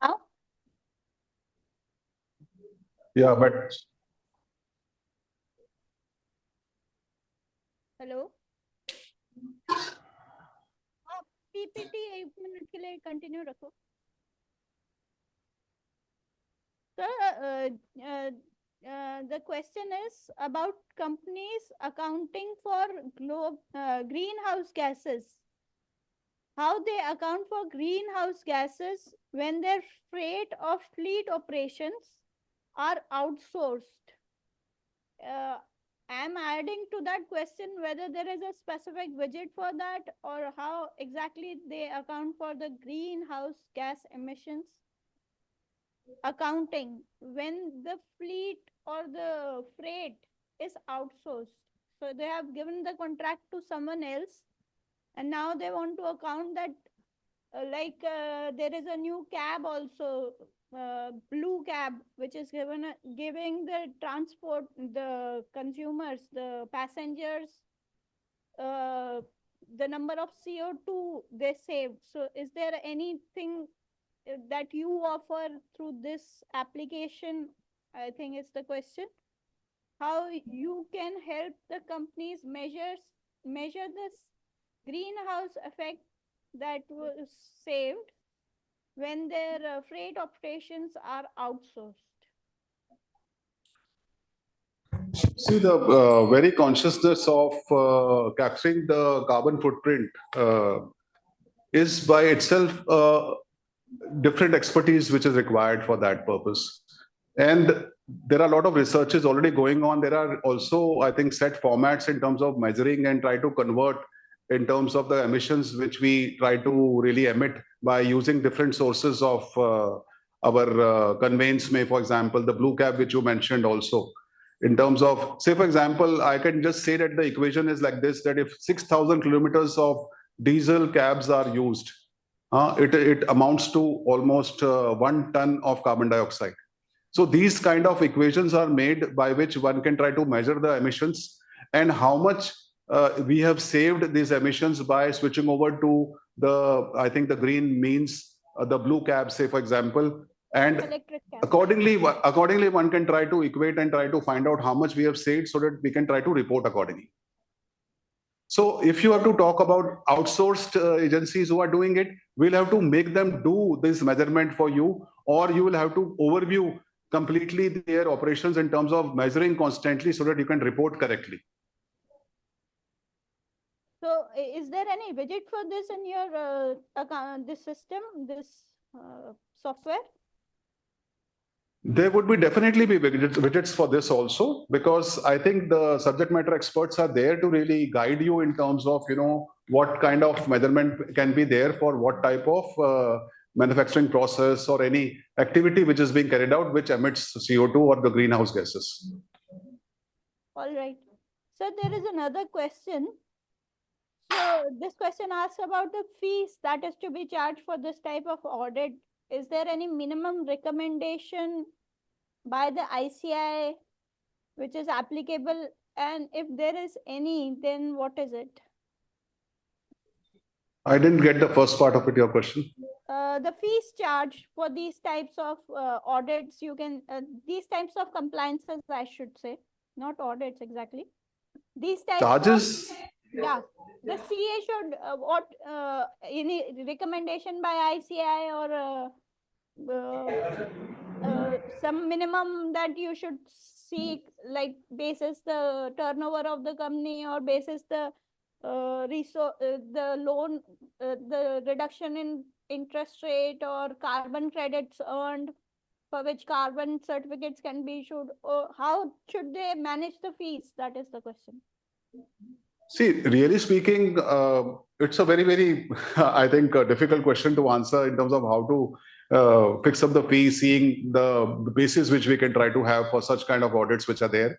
Now? Yeah, but Hello? PPT 1 minute के लिए continue रखो. Sir, the question is about companies accounting for greenhouse gases. How they account for greenhouse gases when their freight or fleet operations are outsourced. I'm adding to that question whether there is a specific widget for that, or how exactly they account for the greenhouse gas emissions accounting when the fleet or the freight is outsourced. So they have given the contract to someone else, and now they want to account that there is a new cab also, blue cab, which is giving the transport, the consumers, the passengers, the number of CO2 they saved. So is there anything that you offer through this application? I think it's the question. How you can help the companies measure this greenhouse effect that was saved when their freight operations are outsourced. see, the very consciousness of capturing the carbon footprint is by itself different expertise which is required for that purpose. And there are a lot of researches already going on. There are also, I think, set formats in terms of measuring and try to convert in terms of the emissions which we try to really emit by using different sources of our conveyance, for example, the blue cab which you mentioned also. In terms of, say, for example, I can just say that the equation is like this, that if 6,000 kilometers of diesel cabs are used, it amounts to almost 1 ton of carbon dioxide. So these kind of equations are made by which one can try to measure the emissions and how much we have saved these emissions by switching over to the, I think the green means the blue cab, say, for example. And accordingly, one can try to equate and try to find out how much we have saved so that we can try to report accordingly. So if you have to talk about outsourced agencies who are doing it, we'll have to make them do this measurement for you, or you will have to overview completely their operations in terms of measuring constantly so that you can report correctly. So is there any widget for this in your this system, this software? There would be definitely be widgets for this also, because I think the subject matter experts are there to really guide you in terms of, what kind of measurement can be there for what type of manufacturing process or any activity which is being carried out, which emits CO2 or the greenhouse gases. All right. So there is another question. So this question asks about the fees that is to be charged for this type of audit. Is there any minimum recommendation by the ICAI which is applicable? And if there is any, then what is it? I didn't get the first part of it, your question. The fees charged for these types of audits, these types of compliances, I should say, not audits exactly. These types Charges? Yeah, the CA should, any recommendation by ICAI or some minimum that you should seek, like basis the turnover of the company or basis the the loan, the reduction in interest rate or carbon credits earned for which carbon certificates can be issued, or how should they manage the fees? That is the question. See, really speaking, it's a very, very, I think, difficult question to answer in terms of how to fix up the fee, seeing the basis which we can try to have for such kind of audits which are there,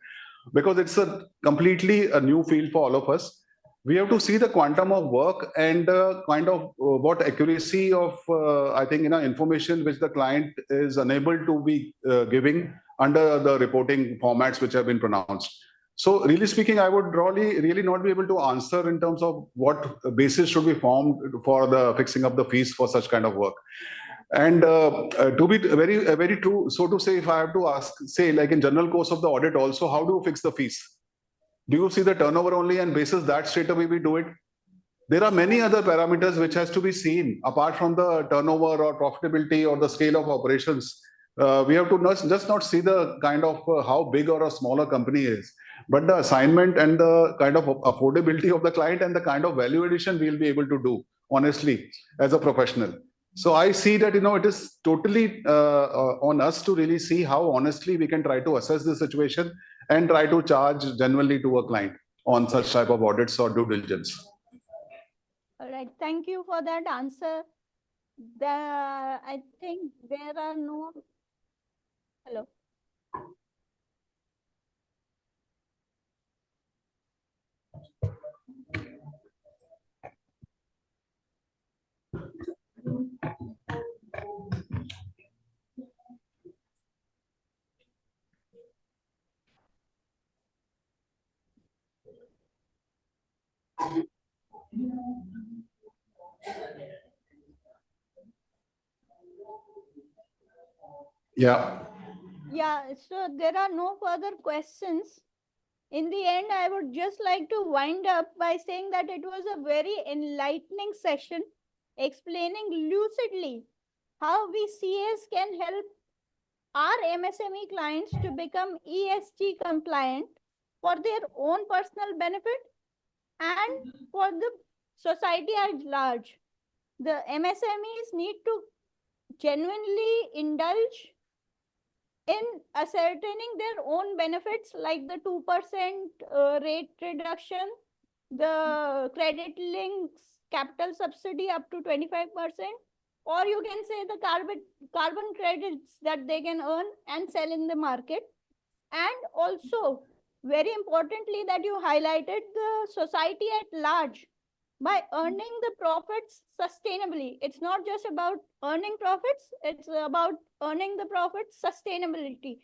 because it's a completely a new field for all of us. We have to see the quantum of work and kind of what accuracy of, I think, information which the client is unable to be giving under the reporting formats which have been pronounced. So really speaking, I would really not be able to answer in terms of what basis should be formed for the fixing up the fees for such kind of work. And to be very true, so to say, if I have to ask, say, like in general course of the audit also, how do you fix the fees? Do you see the turnover only and basis that straight away we do it? There are many other parameters which has to be seen apart from the turnover or profitability or the scale of operations. We have to just not see the kind of how big or a smaller company is, but the assignment and the kind of affordability of the client and the kind of value addition we'll be able to do honestly as a professional. So I see that it is totally on us to really see how honestly we can try to assess the situation and try to charge genuinely to a client on such type of audits or due diligence. All right, thank you for that answer. I think there are no. Hello. Yeah. Yeah, so there are no further questions. In the end, I would just like to wind up by saying that it was a very enlightening session explaining lucidly how we CS can help our MSME clients to become ESG compliant for their own personal benefit and for the society at large. The MSMEs need to genuinely indulge in ascertaining their own benefits, like the 2% rate reduction, the credit links capital subsidy up to 25%, or you can say the carbon credits that they can earn and sell in the market. And also, very importantly, that you highlighted the society at large by earning the profits sustainably. It's not just about earning profits, it's about earning the profits sustainably.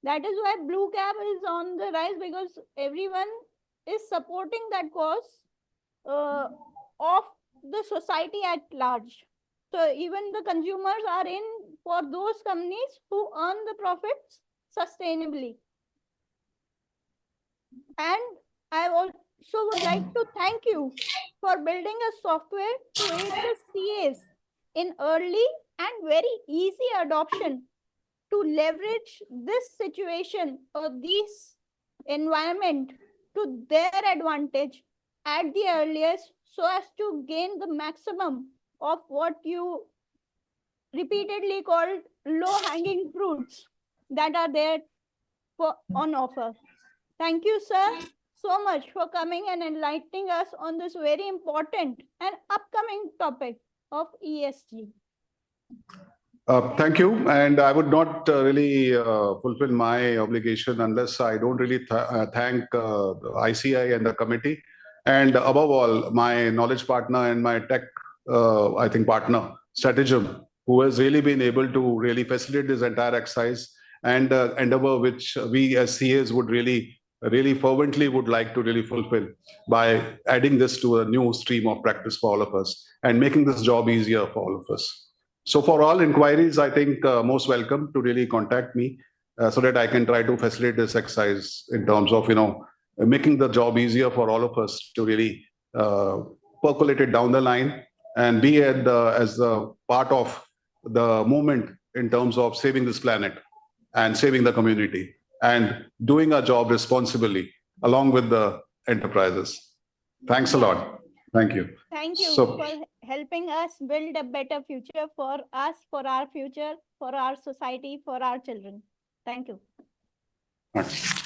That is why Blue Cap is on the rise, because everyone is supporting that cause of the society at large. So even the consumers are in for those companies who earn the profits sustainably. And I also would like to thank you for building a software to aid the CAs in early and very easy adoption to leverage this situation or this environment to their advantage at the earliest, so as to gain the maximum of what you repeatedly called low-hanging fruits that are there on offer. Thank you, sir, so much for coming and enlightening us on this very important and upcoming topic of ESG. Thank you. And I would not really fulfill my obligation unless I don't really thank the ICAI and the committee. And above all, my knowledge partner and my tech, I think, partner, Strategem, who has really been able to really facilitate this entire exercise and endeavor which we as CAs would really fervently would like to really fulfill by adding this to a new stream of practice for all of us and making this job easier for all of us. So for all inquiries, I think most welcome to really contact me so that I can try to facilitate this exercise in terms of, making the job easier for all of us to really percolate it down the line and be as the part of the movement in terms of saving this planet and saving the community and doing our job responsibly along with the enterprises. Thanks a lot. Thank you. Thank you So- for helping us build a better future for us, for our future, for our society, for our children. Thank you. Thanks.